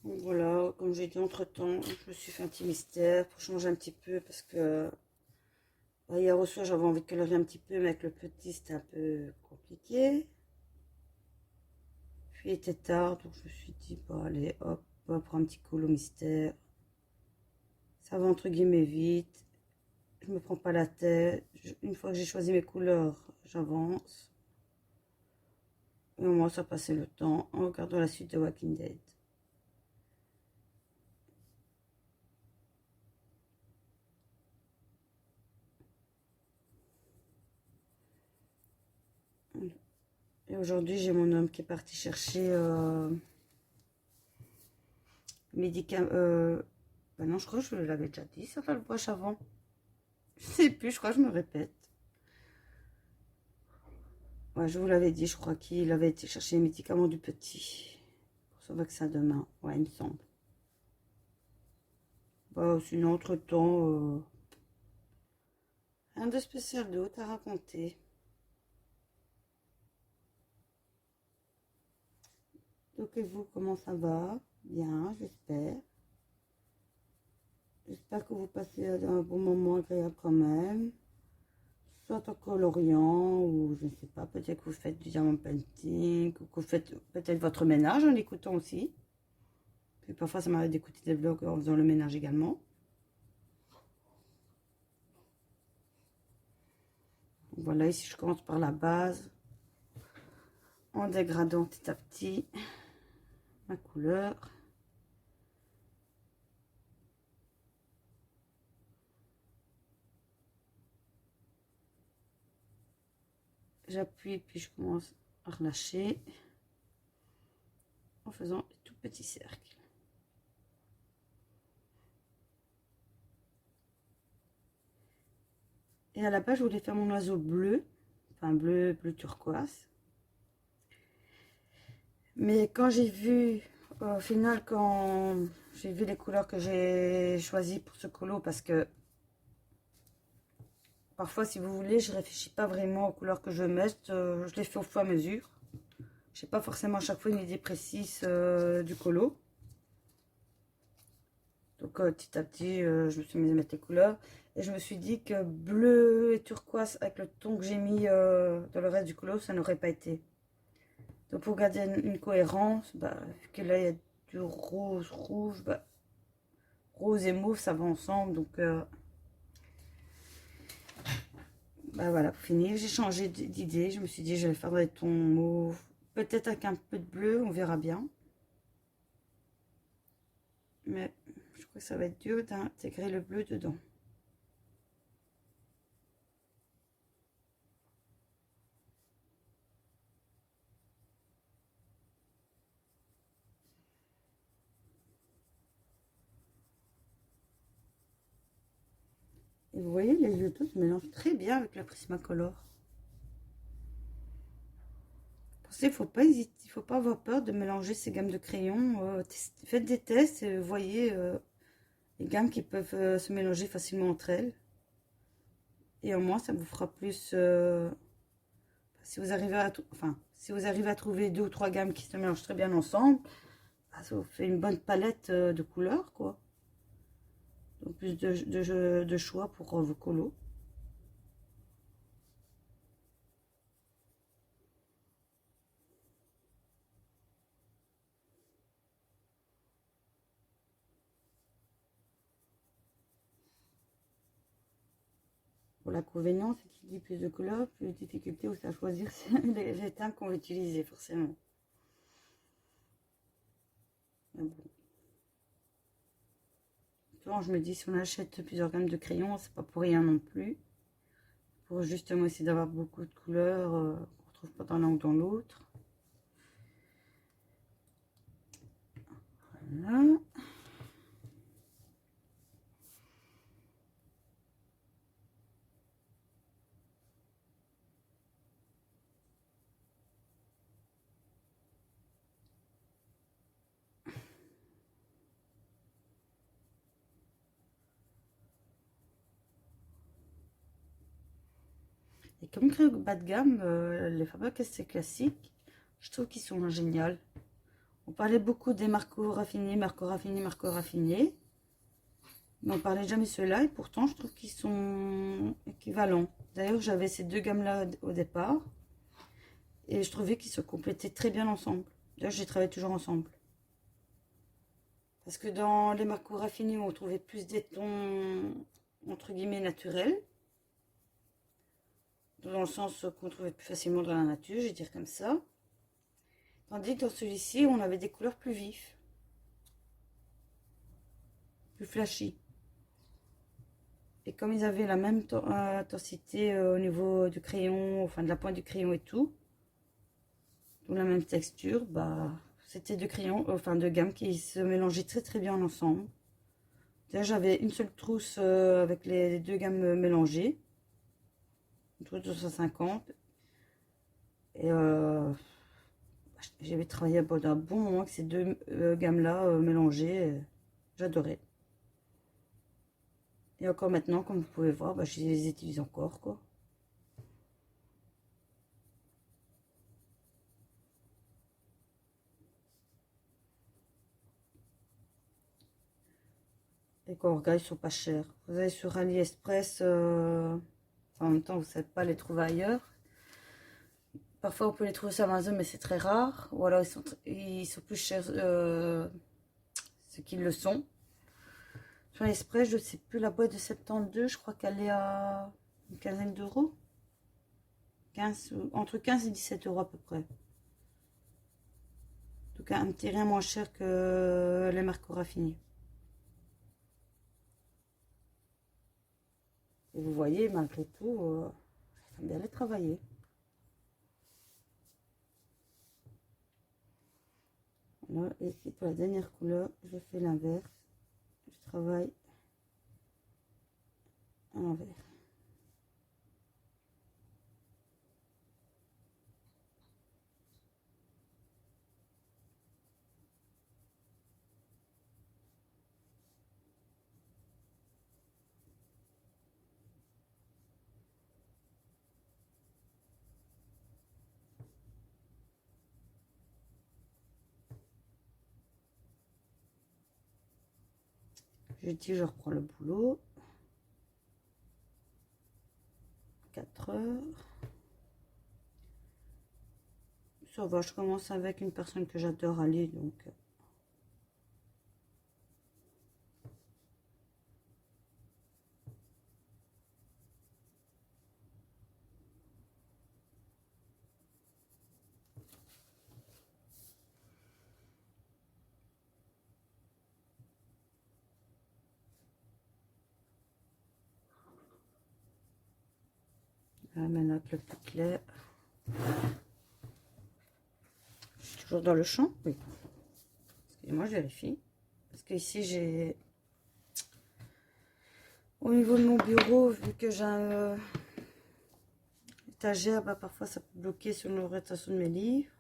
Donc voilà, comme j'ai dit entre-temps, je me suis fait un petit mystère pour changer un petit peu parce que hier au soir, j'avais envie de colorier un petit peu, mais avec le petit, c'était un peu compliqué. Puis il était tard, donc je me suis dit, bon allez, hop, on va prendre un petit colo mystère. Ça va entre guillemets vite. Je me prends pas la tête. Une fois que j'ai choisi mes couleurs, j'avance. Et au moins, ça passait le temps en regardant la suite de Walking Dead. Et aujourd'hui, j'ai mon homme qui est parti chercher médicaments. Bah non, je crois que je l'avais déjà dit, ça va le broche avant. Je sais plus, je crois que je me répète. Ouais, je vous l'avais dit, je crois qu'il avait été chercher les médicaments du petit. Pour son vaccin demain. Ouais, il me semble. Bah, sinon, entre-temps, rien de spécial d'autre à raconter. Donc, et vous, comment ça va? Bien, j'espère. J'espère que vous passez un bon moment agréable quand même. Soit en coloriant, ou je ne sais pas, peut-être que vous faites du diamant painting, ou que vous faites peut-être votre ménage en écoutant aussi. Puis parfois, ça m'arrive d'écouter des vlogs en faisant le ménage également. Donc voilà, ici je commence par la base, en dégradant petit à petit ma couleur. J'appuie, puis je commence à relâcher en faisant des tout petits cercles. Et à la base, je voulais faire mon oiseau bleu, enfin bleu turquoise. Mais quand j'ai vu, au final, quand j'ai vu les couleurs que j'ai choisies pour ce colo, parce que parfois, si vous voulez, je réfléchis pas vraiment aux couleurs que je vais mettre, je les fais au fur et à mesure. Je n'ai pas forcément à chaque fois une idée précise du colo. Donc petit à petit, je me suis mise à mettre les couleurs. Et je me suis dit que bleu et turquoise avec le ton que j'ai mis dans le reste du colo, ça n'aurait pas été. Donc pour garder une cohérence, bah, vu que là il y a du rose, rouge, bah, rose et mauve ça va ensemble. Donc bah voilà, pour finir, j'ai changé d'idée. Je me suis dit je vais faire des tons mauve, peut-être avec un peu de bleu, on verra bien. Mais je crois que ça va être dur d'intégrer le bleu dedans. Et vous voyez, les yeux tous se mélangent très bien avec le Prismacolor. Il faut pas hésiter, il faut pas avoir peur de mélanger ces gammes de crayons. Faites des tests et voyez les gammes qui peuvent se mélanger facilement entre elles. Et au moins, ça vous fera plus. Si vous arrivez à, si vous arrivez à trouver 2 ou 3 gammes qui se mélangent très bien ensemble, bah, ça vous fait une bonne palette de couleurs, quoi. Donc plus de choix pour vos colos. pour l'inconvénient, c'est qu'il dit plus de couleurs, plus de difficultés aussi à choisir les teintes qu'on va utiliser, forcément. Mais bon. Souvent, je me dis, si on achète plusieurs gammes de crayons, c'est pas pour rien non plus. Pour justement essayer d'avoir beaucoup de couleurs qu'on ne retrouve pas dans l'un ou dans l'autre. Voilà. Et comme crayon bas de gamme, les Faber-Castell classiques, je trouve qu'ils sont géniaux. On parlait beaucoup des Marco raffinés, Marco raffinés, Marco raffinés. Mais on parlait jamais de ceux-là et pourtant je trouve qu'ils sont équivalents. D'ailleurs j'avais ces deux gammes-là au départ. Et je trouvais qu'ils se complétaient très bien ensemble. D'ailleurs je les travaille toujours ensemble. Parce que dans les Marco raffinés, on trouvait plus des tons entre guillemets naturels. Dans le sens qu'on trouvait plus facilement dans la nature, je vais dire comme ça. Tandis que dans celui-ci, on avait des couleurs plus vives. Plus flashy. Et comme ils avaient la même intensité au niveau du crayon, enfin de la pointe du crayon et tout, donc la même texture, bah c'était deux crayons, enfin deux gammes qui se mélangeaient très très bien ensemble. Déjà j'avais une seule trousse avec les deux gammes mélangées, une trousse de 250. Et j'avais travaillé pendant un bon moment avec ces deux gammes-là mélangées. J'adorais. Et encore maintenant, comme vous pouvez voir, bah, je les utilise encore, quoi. Et quand on regarde, ils sont pas chers. Vous allez sur AliExpress, en même temps, vous ne savez pas les trouver ailleurs. Parfois, on peut les trouver sur Amazon, mais c'est très rare. Ou alors, ils sont plus chers, ceux qui le sont. Sur AliExpress, je ne sais plus, la boîte de 72, je crois qu'elle est à une quinzaine d'euros. Entre 15 et 17 euros à peu près. En tout cas, un petit rien moins cher que les Marco raffinés. Et vous voyez, malgré tout, j'aime bien les travailler. Voilà, et ici pour la dernière couleur, je fais l'inverse. Je travaille à l'envers. Je dis, je reprends le boulot. 4 heures. Ça va, je commence avec une personne que j'adore aller, donc... maintenant avec le plus clair. Je suis toujours dans le champ, oui. Excusez-moi, je vérifie. Parce que ici, j'ai... Au niveau de mon bureau, vu que j'ai un étagère, bah, parfois ça peut bloquer sur l'orientation de mes livres.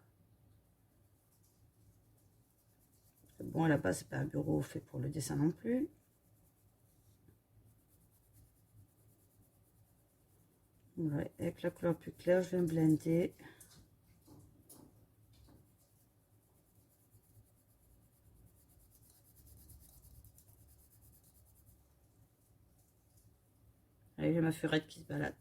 Bon, à la base, c'est pas un bureau fait pour le dessin non plus. Ouais, avec la couleur plus claire, je viens blender. Allez, j'ai ma furette qui se balade.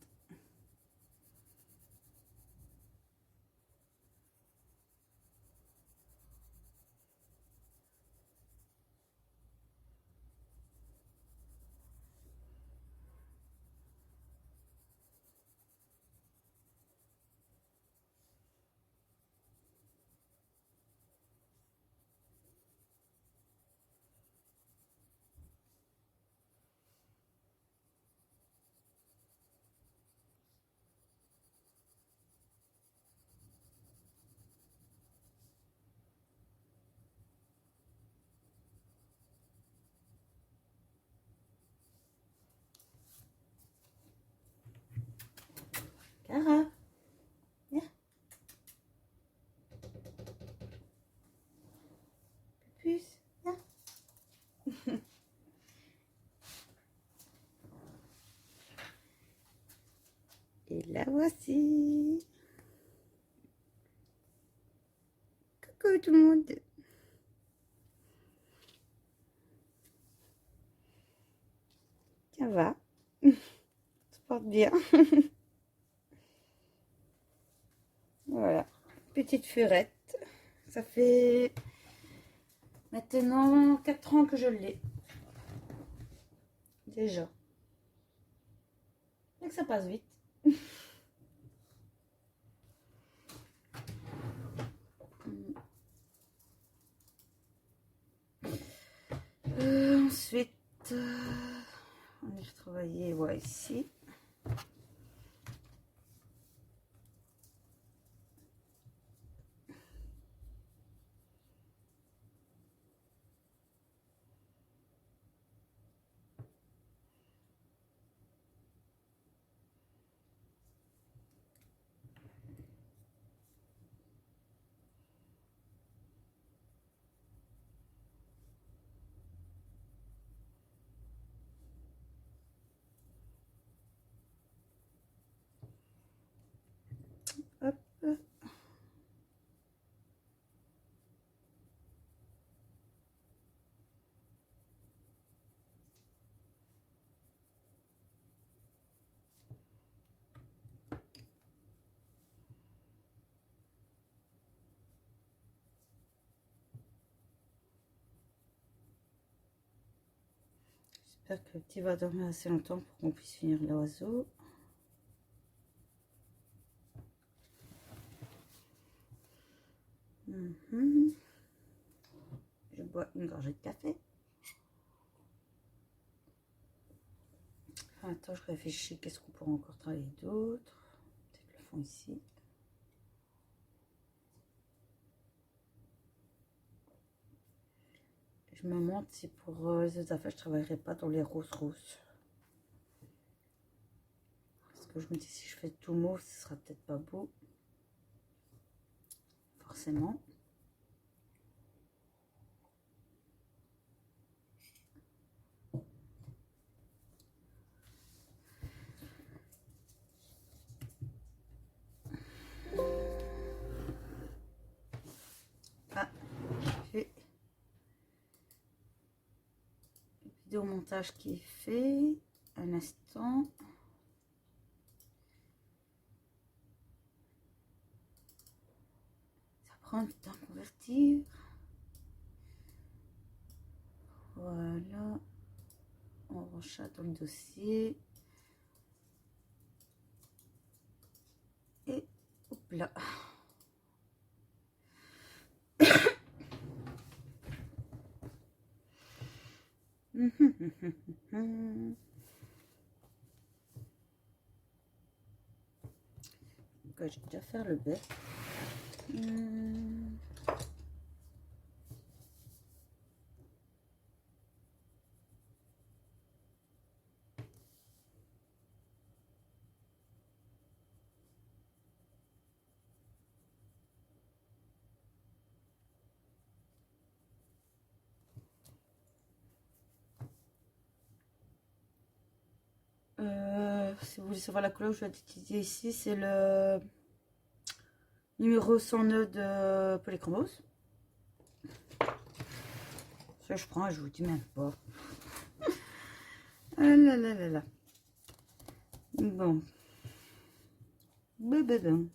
Sarah, viens. Pupus, viens. Et la voici. Coucou tout le monde. Ça va. Ça porte bien. Voilà. Petite furette. Ça fait maintenant 4 ans que je l'ai. Déjà. Donc ça passe vite. Ensuite, on est retravaillé ici. Hop. J'espère que le petit va dormir assez longtemps pour qu'on puisse finir l'oiseau. Je bois une gorgée de café. Attends, je réfléchis, qu'est-ce qu'on pourrait encore travailler d'autre? Peut-être le fond ici. Je me demande si pour les autres affaires, je ne travaillerai pas dans les roses. Parce que je me dis, si je fais tout mauve, ce sera peut-être pas beau. Forcément. Ah, j'ai le vidéo montage qui est fait. Un instant. Ça prend du temps à convertir. Voilà. On rechat dans le dossier. Et hop là. Je vais déjà faire le bec. Si vous voulez savoir la couleur que je vais utiliser ici, c'est le numéro 109 de Polychromose. Ça je prends, je vous dis même pas. Ah là là là là. Bon. Bébé.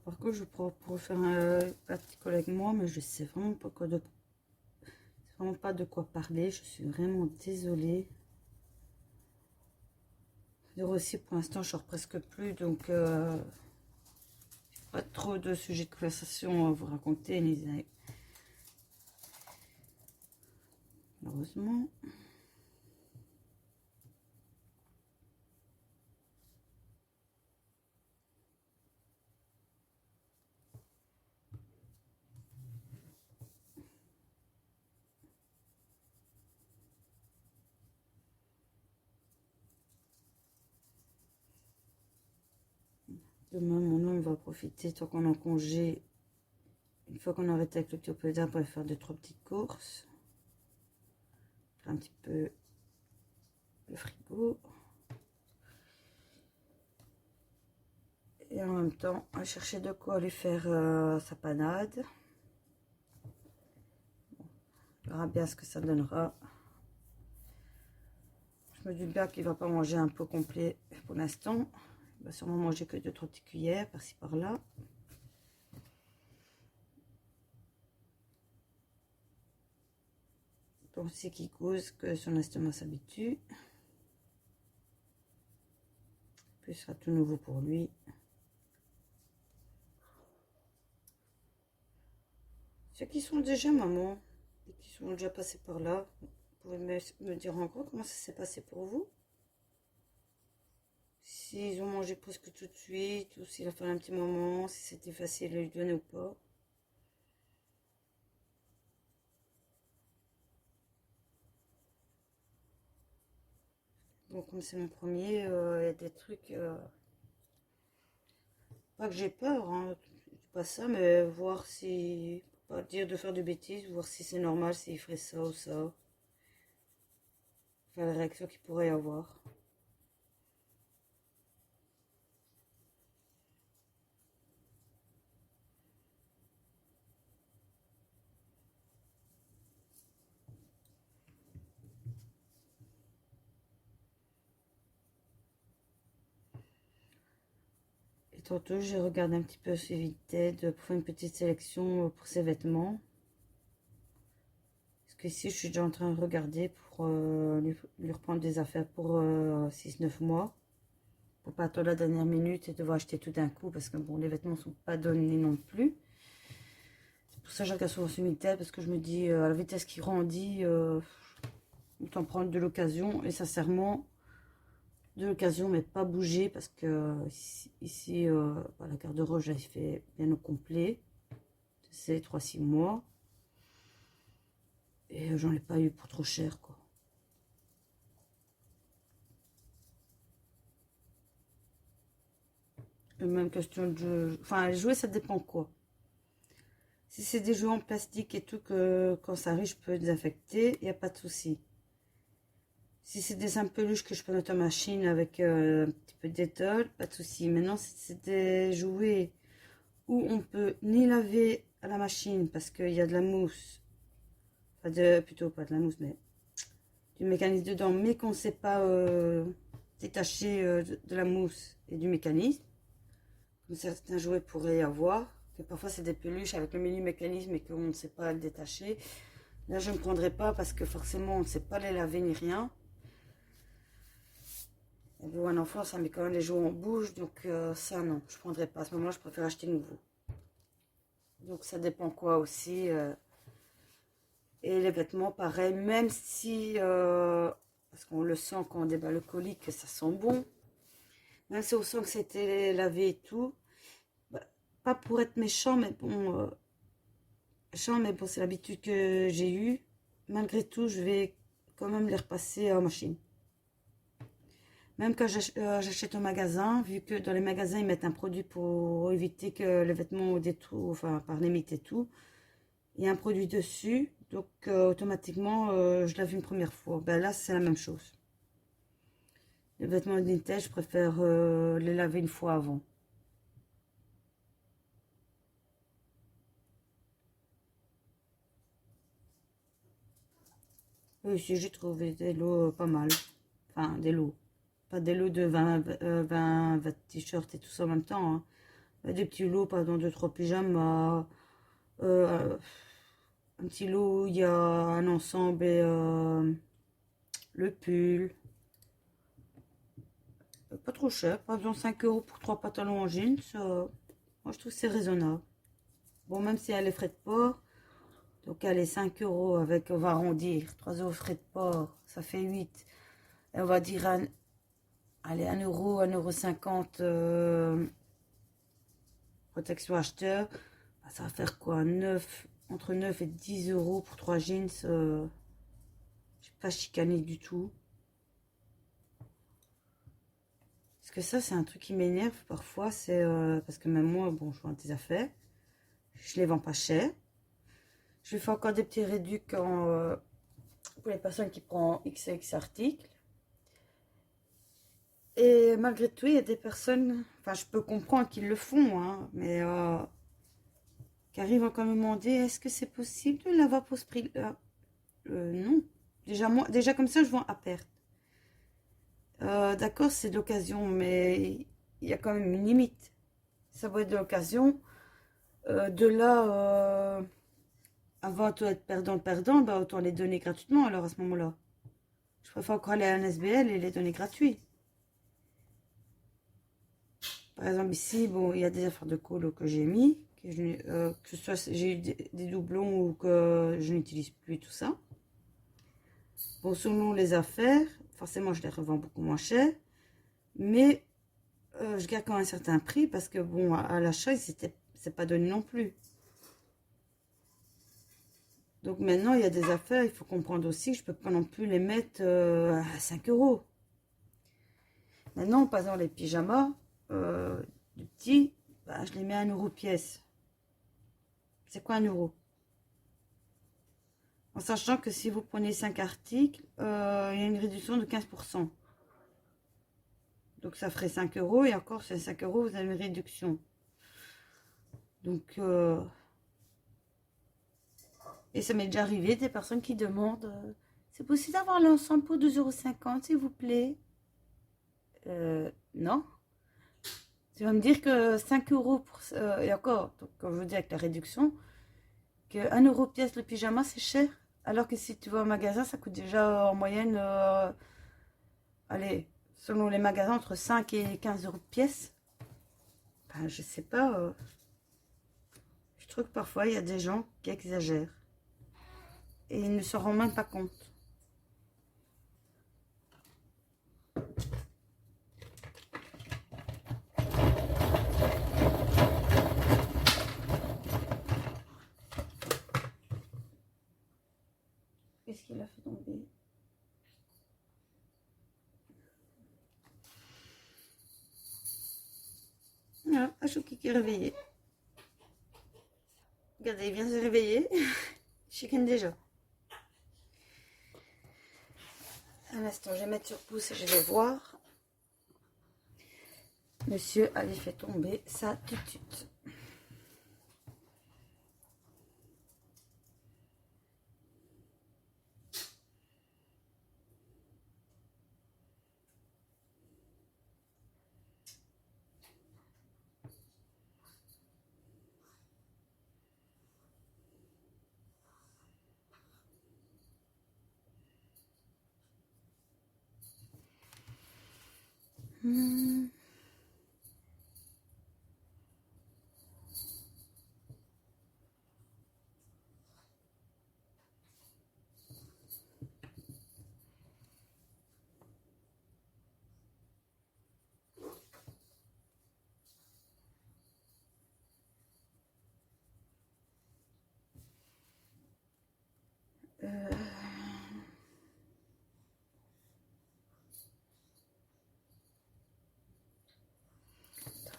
Par contre, je pourrais faire un petit collègue moi, mais je sais vraiment pas quoi de... vraiment pas de quoi parler. Je suis vraiment désolée. 06 pour l'instant, je sors presque plus, donc pas trop de sujets de conversation à vous raconter, malheureusement. Demain, mon homme va profiter tant qu'on est en congé. Une fois qu'on arrête avec le petit opéra, pour aller faire 2-3 petites courses. Faire un petit peu le frigo. Et en même temps, on va chercher de quoi aller faire sa panade. On verra bien ce que ça donnera. Je me dis bien qu'il ne va pas manger un pot complet pour l'instant. Il va sûrement manger que 2-3 petites cuillères par-ci par-là. On sait qu'il cause que son estomac s'habitue. Puis ce sera tout nouveau pour lui. Ceux qui sont déjà maman et qui sont déjà passés par là, vous pouvez me dire encore comment ça s'est passé pour vous? S'ils ont mangé presque tout de suite, ou s'il a fallu un petit moment, si c'était facile à lui donner ou pas. Bon, comme c'est mon premier, il y a des trucs... pas que j'ai peur, hein, c'est pas ça, mais voir si... Pas dire de faire de bêtises, voir si c'est normal, s'il ferait ça ou ça. Enfin, la réaction qu'il pourrait y avoir. Et tantôt, j'ai regardé un petit peu sur Vinted pour faire une petite sélection pour ses vêtements. Parce que ici, je suis déjà en train de regarder pour lui reprendre des affaires pour 6-9 mois. Pour pas attendre la dernière minute et devoir acheter tout d'un coup. Parce que bon, les vêtements ne sont pas donnés non plus. C'est pour ça que je regarde souvent sur Vinted. Parce que je me dis, à la vitesse qui grandit, autant prendre de l'occasion. Et sincèrement, de l'occasion, mais pas bouger. Parce que ici la garde-robe, j'avais fait bien au complet. C'est 3-6 mois. Et j'en ai pas eu pour trop cher, quoi. Même question de jeu. Enfin, les jouets, ça dépend quoi. Si c'est des jouets en plastique et tout, que quand ça arrive, je peux désinfecter, il n'y a pas de souci. Si c'est des simples peluches que je peux mettre en machine avec un petit peu de détol, pas de souci. Maintenant, si c'est des jouets où on peut ni laver à la machine parce qu'il y a de la mousse, enfin plutôt pas de la mousse, mais du mécanisme dedans, mais qu'on ne sait pas détacher de la mousse et du mécanisme, comme certains jouets pourraient y avoir, que parfois c'est des peluches avec le mini mécanisme et qu'on ne sait pas le détacher. Là, je ne prendrai pas parce que forcément, on ne sait pas les laver ni rien. Et bon, un enfant, ça met quand même les jouets en bouche, donc ça, non, je ne prendrai pas. À ce moment-là, je préfère acheter nouveau. Donc, ça dépend quoi aussi. Et les vêtements, pareil, même si, parce qu'on le sent quand on déballe le colis, que ça sent bon. Même si on sent que c'était lavé et tout. Bah, pas pour être méchant, mais bon, c'est l'habitude que j'ai eue. Malgré tout, je vais quand même les repasser en machine. Même quand j'achète au magasin, vu que dans les magasins, ils mettent un produit pour éviter que les vêtements des trous, enfin par limite et tout, il y a un produit dessus, donc automatiquement, je lave une première fois. Ben là, c'est la même chose. Les vêtements vintage, je préfère les laver une fois avant. Ici, j'ai trouvé des lots pas mal. Enfin, des lots. Pas des lots de 20 t-shirts et tout ça en même temps, hein. Des petits lots, pardon, 2-3 pyjamas. Un petit lot où il y a un ensemble et le pull. Pas trop cher, par exemple 5 € pour 3 pantalons en jeans, moi je trouve que c'est raisonnable. Bon, même si elle a les frais de port, donc allez, 5 € avec, on va arrondir, 3 € frais de port, ça fait 8. Et on va dire, allez, 1 euro, 1,50 € protection acheteur, bah, ça va faire quoi, 9, entre 9 et 10 € pour 3 jeans, je suis pas chicanée du tout. Parce que ça, c'est un truc qui m'énerve parfois, c'est parce que même moi, bon, je vends des affaires, je les vends pas cher. Je fais encore des petits réducs pour les personnes qui prennent X et X articles. Et malgré tout, il y a des personnes, enfin, je peux comprendre qu'ils le font, hein, mais qui arrivent encore à me demander, est-ce que c'est possible de l'avoir pour ce prix-là? Non. Déjà, moi, déjà comme ça, je vends à perte. D'accord, c'est de l'occasion, mais il y a quand même une limite. Ça doit être de l'occasion. De là, avant de être perdant, bah, autant les donner gratuitement alors à ce moment-là. Je préfère encore aller à un SBL et les donner gratuits. Par exemple, ici, bon, il y a des affaires de colo que j'ai mis, que ce soit j'ai eu des doublons ou que je n'utilise plus, tout ça. Bon, selon les affaires, forcément, je les revends beaucoup moins cher, mais je garde quand même un certain prix parce que, bon, à l'achat, c'est pas donné non plus. Donc maintenant, il y a des affaires, il faut comprendre aussi que je peux pas non plus les mettre à 5 €. Maintenant, par exemple, les pyjamas du petit, bah, je les mets à 1 € pièce. C'est quoi 1 €? En sachant que si vous prenez 5 articles, il y a une réduction de 15%. Donc ça ferait 5 € et encore, c'est 5 €, vous avez une réduction. Donc, et ça m'est déjà arrivé, des personnes qui demandent, c'est possible d'avoir l'ensemble pour 2,50 € s'il vous plaît? Non. Tu vas me dire que 5 € pour, et encore, donc, comme je vous dis avec la réduction, que 1 € pièce le pyjama c'est cher. Alors que si tu vas au magasin, ça coûte déjà en moyenne, allez, selon les magasins, entre 5 et 15 € pièce. Ben, je sais pas. Je trouve que parfois il y a des gens qui exagèrent. Et ils ne se rendent même pas compte. Qu'est-ce qu'il a fait tomber? Voilà, Achoki qui est réveillé. Regardez, il vient de se réveiller. Chicken déjà. Un instant, je vais mettre sur pouce et je vais voir. Monsieur avait fait tomber sa tutute.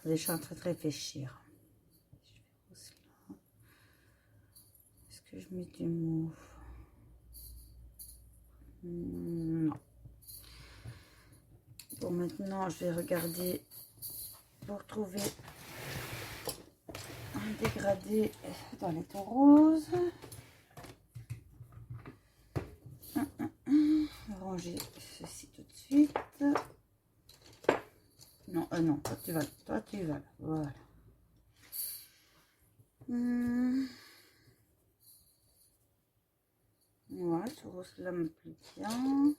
Je suis en train de réfléchir. Est-ce que je mets du mauve? Non. Bon, maintenant, je vais regarder pour trouver un dégradé dans les tons roses. Ranger ceci tout de suite. Non, non, toi tu vas là. Voilà. Voilà, ce rose là me plaît bien.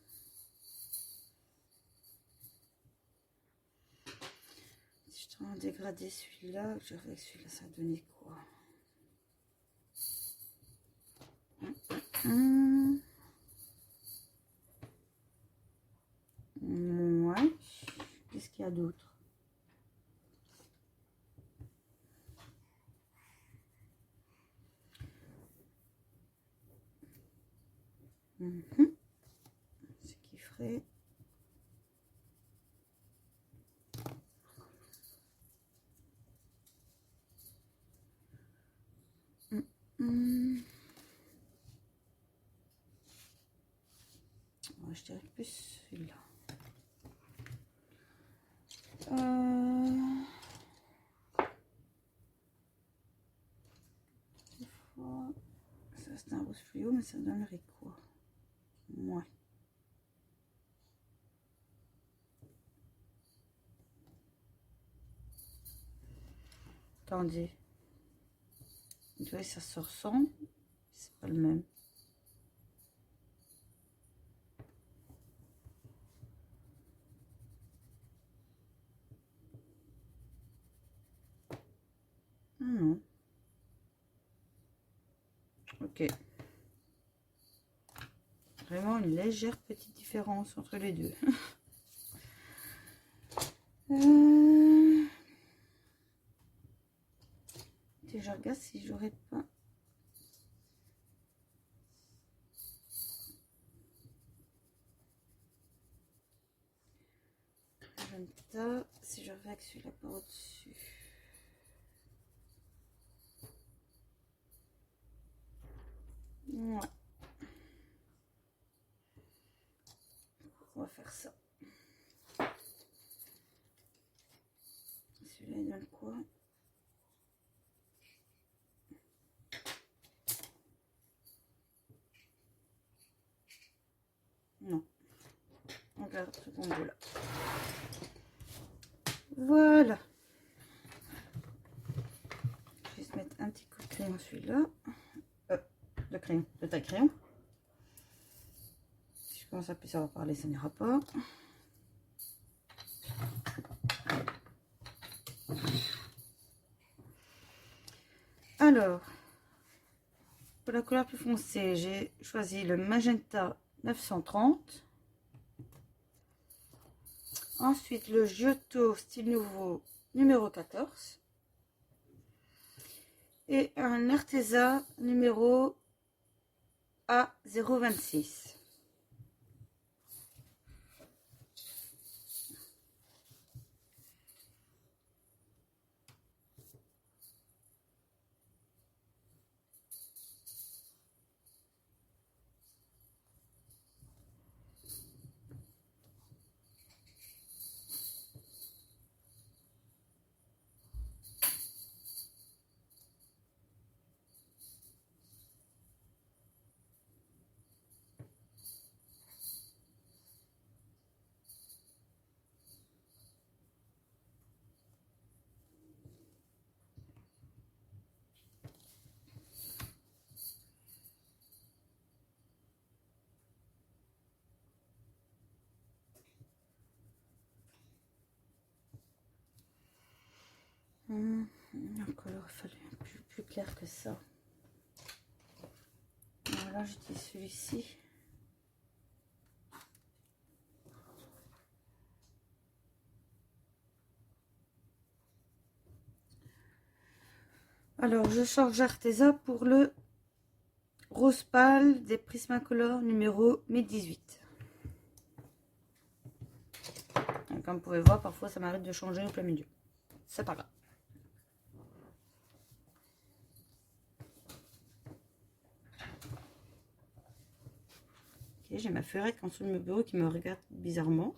Sans dégrader celui-là, je vais avec celui-là, ça a donné quoi? Ouais. Qu'est-ce qu'il y a d'autre? Ce qui ferait... Ouais, je dirais plus celui-là. Ça c'est un rose fluo, mais ça donnerait quoi? Ouais. Attendez. Vous voyez, ça se ressemble. C'est pas le même. Non. Ok. Vraiment une légère petite différence entre les deux. Je regarde si j'aurais pas... Si je vais avec celui-là par au-dessus. Ouais. On va faire ça. Celui-là, il donne quoi? Non. On garde ce combo-là. Voilà. Je vais se mettre un petit coup de crayon celui-là. De taille crayon. Si je commence à plus savoir parler, ça n'ira pas. Alors, pour la couleur plus foncée, j'ai choisi le magenta 930. Ensuite, le Giotto style nouveau numéro 14. Et un Arteza numéro A026. Encore, il aurait fallu plus clair que ça. Voilà, j'utilise celui-ci. Alors, je change Arteza pour le rose pâle des Prismacolor numéro 1018. Donc, comme vous pouvez voir, parfois ça m'arrête de changer au plein milieu. C'est pas grave. Ok, j'ai ma fleurette en dessous de mon bureau qui me regarde bizarrement.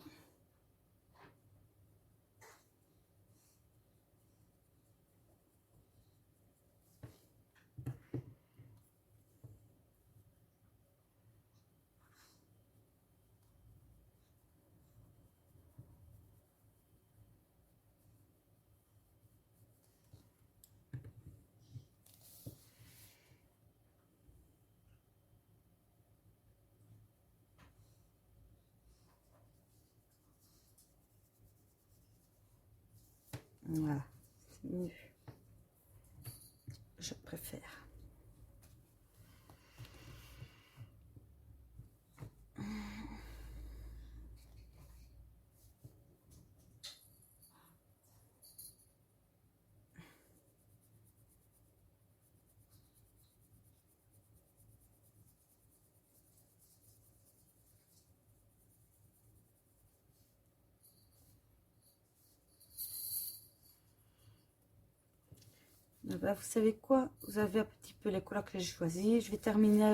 Voilà, c'est mieux. Je préfère. Bah, vous savez quoi? Vous avez un petit peu les couleurs que j'ai choisies. Je vais terminer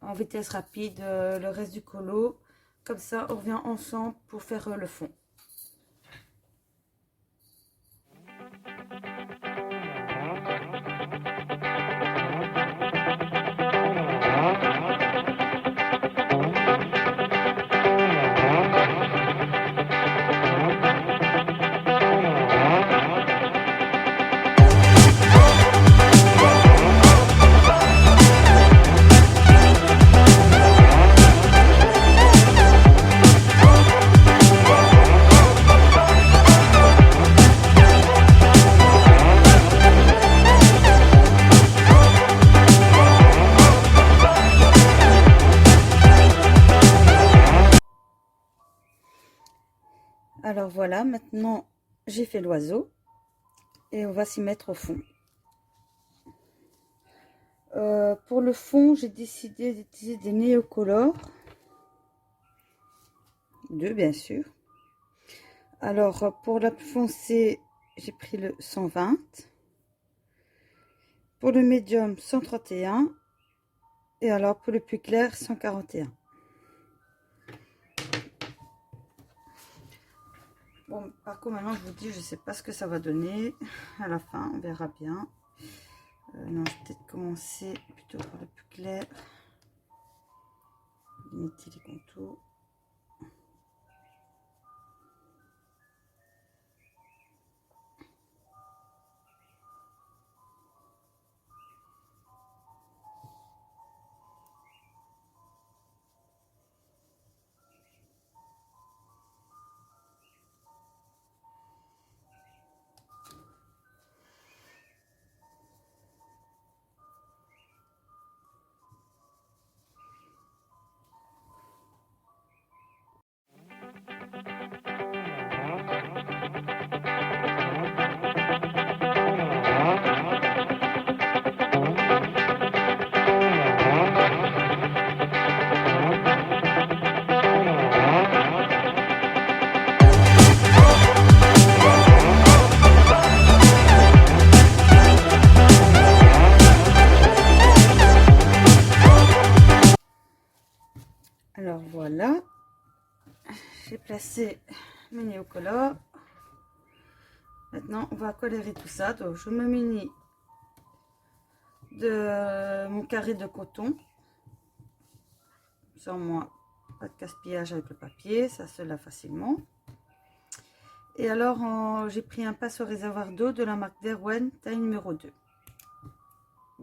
en vitesse rapide le reste du colo. Comme ça, on revient ensemble pour faire le fond. Alors voilà, maintenant j'ai fait l'oiseau et on va s'y mettre au fond. Pour le fond, j'ai décidé d'utiliser des néocolores. 2 bien sûr. Alors pour la plus foncée, j'ai pris le 120. Pour le médium, 131. Et alors pour le plus clair, 141. Bon, par contre, maintenant, je vous dis, je sais pas ce que ça va donner. À la fin, on verra bien. Non, je vais peut-être commencer plutôt par le plus clair. Limiter les contours. Alors voilà, j'ai placé mes néocolores. Maintenant, on va colorer tout ça. Donc, je me munis de mon carré de coton. Sans moi, pas de gaspillage avec le papier, ça se lave facilement. Et alors, j'ai pris un pinceau réservoir d'eau de la marque Derwent, taille numéro 2.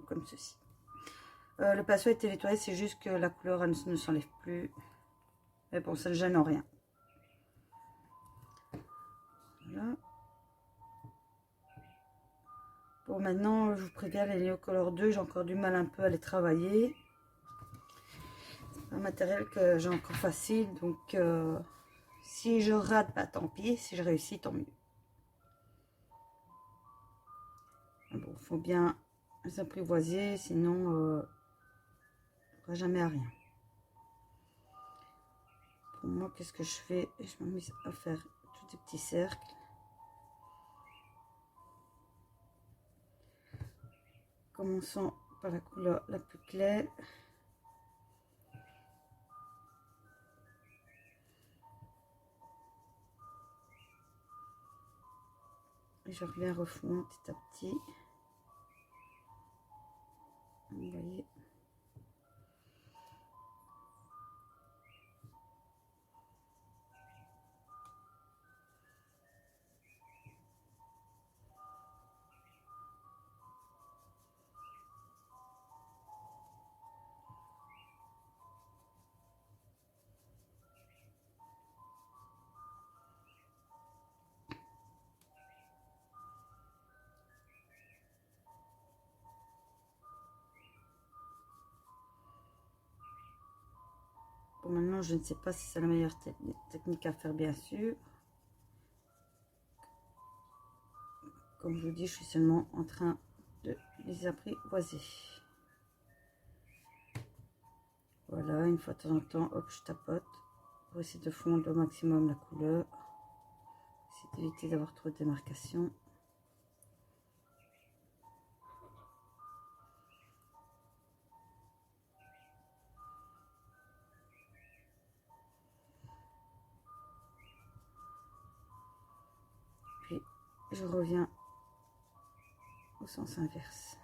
Comme ceci. Le pinceau était nettoyé, c'est juste que la couleur elle ne s'enlève plus. Mais bon, ça ne gêne en rien. Voilà. Bon, maintenant, je vous préviens, les Neocolor 2, j'ai encore du mal un peu à les travailler. C'est un matériel que j'ai encore facile, donc si je rate, bah tant pis. Si je réussis, tant mieux. Bon, il faut bien les apprivoiser, sinon, on ne va jamais à rien. Pour moi, qu'est-ce que je fais? Je m'amuse à faire tous des petits cercles. Commençons par la couleur la plus claire. Et je reviens refouler petit à petit. Vous voyez. pour maintenant, je ne sais pas si c'est la meilleure technique à faire, bien sûr. Comme je vous dis, je suis seulement en train de les apprivoiser. Voilà, une fois de temps en temps, hop, je tapote pour essayer de fondre au maximum la couleur. Essayer d'éviter d'avoir trop de démarcation. Puis, je reviens au sens inverse.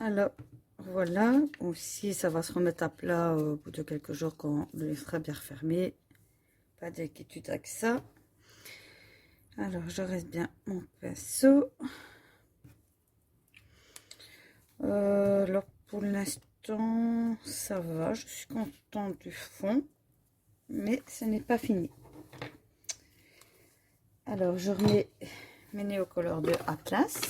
Alors, voilà. Aussi, ça va se remettre à plat au bout de quelques jours quand le livre sera bien refermé. Pas d'inquiétude avec ça. Alors, je reste bien mon pinceau. Alors, pour l'instant, ça va. Je suis contente du fond. Mais ce n'est pas fini. Alors, je remets mes néocolores de Atlas.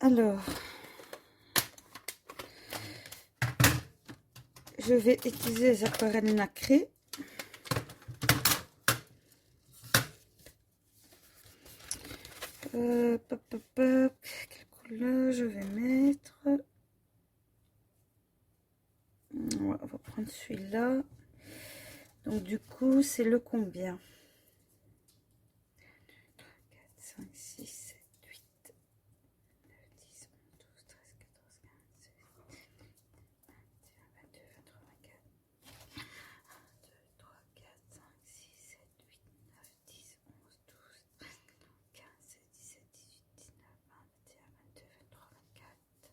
Alors, je vais utiliser les aquarelles nacrées. Quelle couleur je vais mettre? On va prendre celui-là. Donc, du coup, c'est le combien? 4, 5, 6, 7, 8, 9, 10, 11, 12, 13, 14, 15, 16, 17, 21, 22, 23, 24. 1, 2, 3, 4, 5, 6, 7, 8, 9, 10, 11, 12, 13, 14, 15, 16, 17, 18, 19, 20, 21, 22, 23, 24.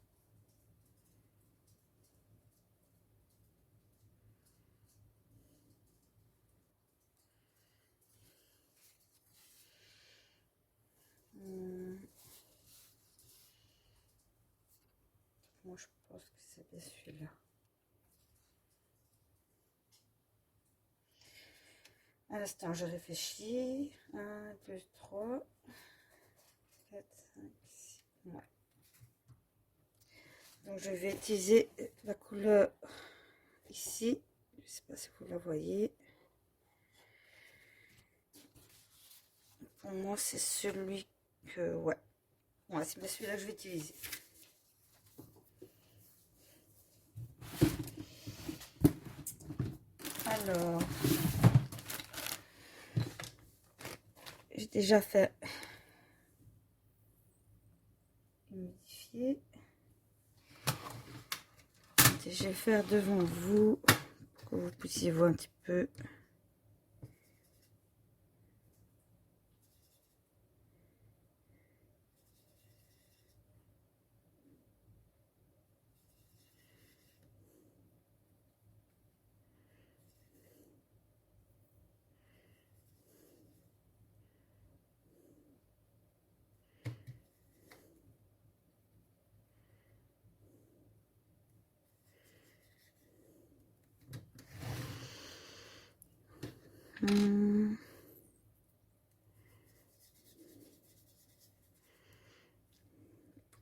Moi, je pense que c'est bien celui-là. À l'instant, je réfléchis. 1, 2, 3, 4, 5, 6. Ouais. Donc, je vais utiliser la couleur ici. Je ne sais pas si vous la voyez. Pour moi, c'est celui que... Ouais. Ouais, c'est bien celui-là que je vais utiliser. Alors... J'ai déjà fait humidifier. Je vais faire devant vous pour que vous puissiez voir un petit peu.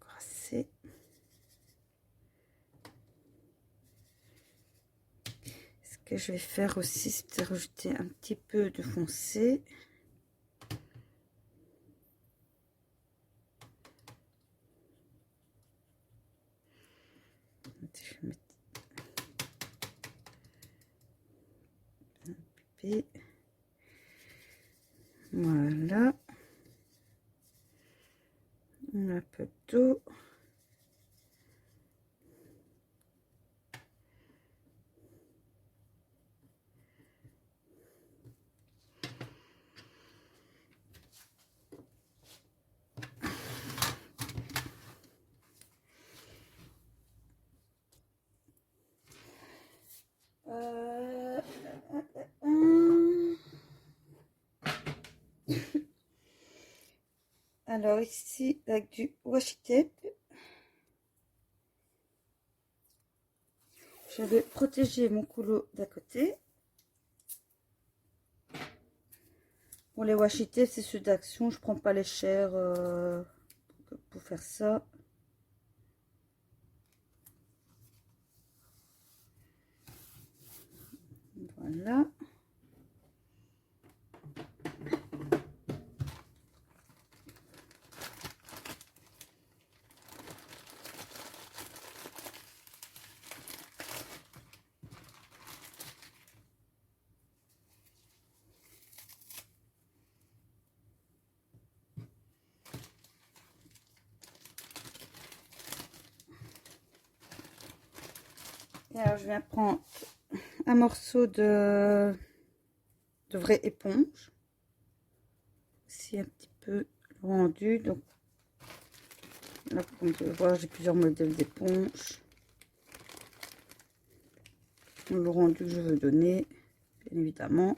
Brasser. Ce que je vais faire aussi, c'est rajouter un petit peu de foncé. Je vais mettre un peu. Voilà. Un peu d'eau. Alors ici, avec du washi tape, je vais protéger mon couteau d'à côté. Pour les washi tape, c'est ceux d'Action, je prends pas les chers pour faire ça. Voilà. Et alors, je viens prendre un morceau de vraie éponge. Ici, un petit peu rendu. Donc, là, comme vous pouvez voir, j'ai plusieurs modèles d'éponge. Le rendu que je veux donner, bien évidemment.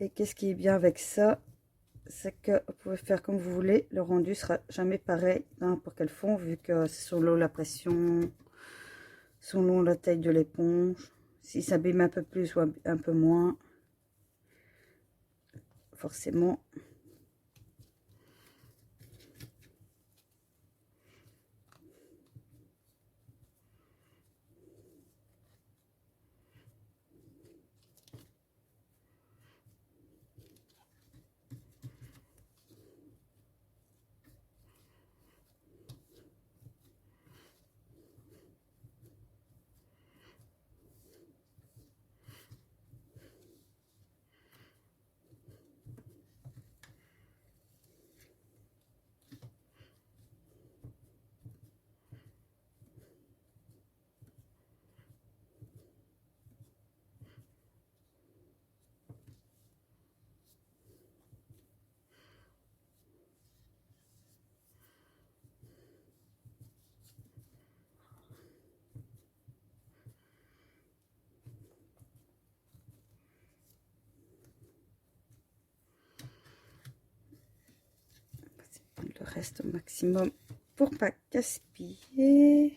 Et qu'est-ce qui est bien avec ça, c'est que vous pouvez faire comme vous voulez. Le rendu sera jamais pareil dans n'importe quel fond, vu que c'est selon la pression, selon la taille de l'éponge. Si ça s'abîme un peu plus ou un peu moins, forcément. Le reste au maximum pour pas gaspiller.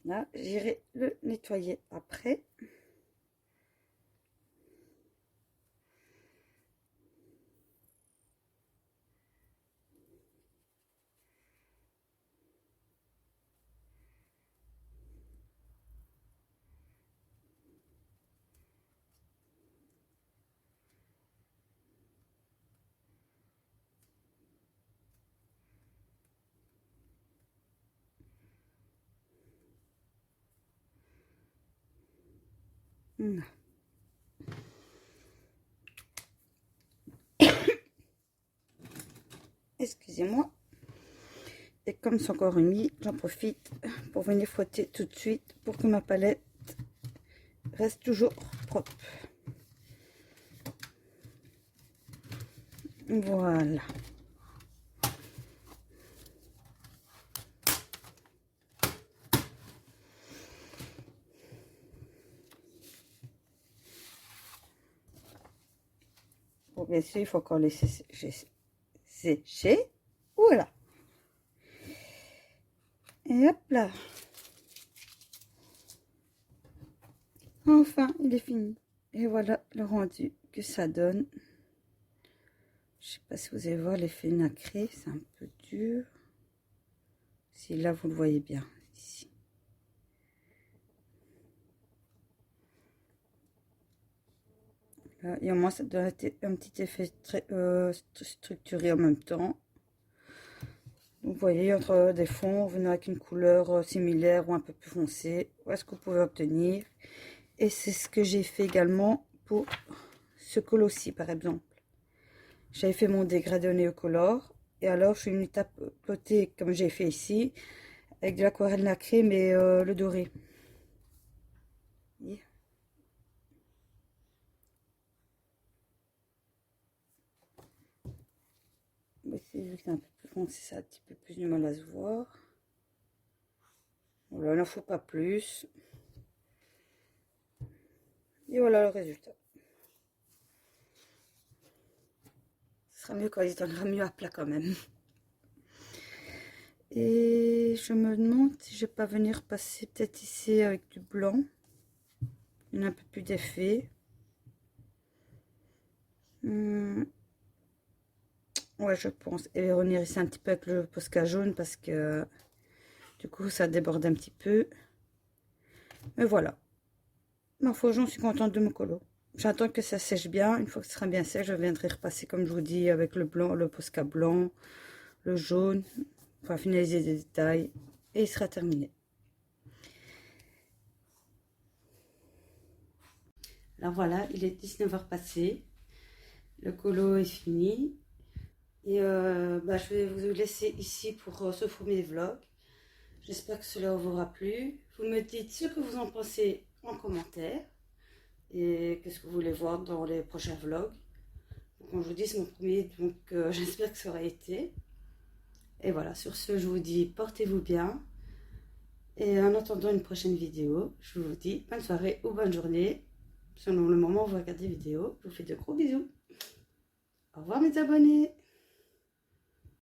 Là, j'irai le nettoyer après. Excusez-moi. Et comme c'est encore humide, j'en profite pour venir frotter tout de suite pour que ma palette reste toujours propre. Voilà. Bon, bien sûr, il faut encore laisser sécher. Voilà. Et hop là. Enfin, il est fini. Et voilà le rendu que ça donne. Je sais pas si vous allez voir l'effet nacré, c'est un peu dur. Si là, vous le voyez bien, ici. Là, et au moins, ça donne un petit effet très structuré en même temps. Donc, vous voyez, entre des fonds, venant avec une couleur similaire ou un peu plus foncée, voilà ce que vous pouvez obtenir. Et c'est ce que j'ai fait également pour ce col-ci, par exemple. J'avais fait mon dégradé au néocolore. Et alors, je suis venue tapoter, comme j'ai fait ici, avec de l'aquarelle nacrée, mais le doré. Yeah. Vu que c'est un peu plus foncé, ça a un petit peu plus du mal à se voir. Voilà, il n'en faut pas plus. Et voilà le résultat. Ce sera mieux quand il tiendra mieux à plat quand même. Et je me demande si je vais pas venir passer peut-être ici avec du blanc. Il y a un peu plus d'effet. Ouais, je pense. Et revenir ici un petit peu avec le Posca jaune parce que du coup ça déborde un petit peu. Mais voilà. Ma foi, j'en suis contente de mon colo. J'attends que ça sèche bien. Une fois que ce sera bien sec, je viendrai repasser comme je vous dis avec le blanc, le Posca blanc, le jaune. Enfin, finaliser les détails. Et il sera terminé. Alors voilà, il est 19h passé. Le colo est fini. Et je vais vous laisser ici pour ce premier vlog. J'espère que cela vous aura plu. Vous me dites ce que vous en pensez en commentaire. Et qu'est-ce que vous voulez voir dans les prochains vlogs. Comme je vous dis, c'est mon premier, donc j'espère que ça aura été. Et voilà, sur ce, je vous dis portez-vous bien. Et en attendant une prochaine vidéo, je vous dis bonne soirée ou bonne journée. Selon le moment où vous regardez la vidéo, je vous fais de gros bisous. Au revoir mes abonnés.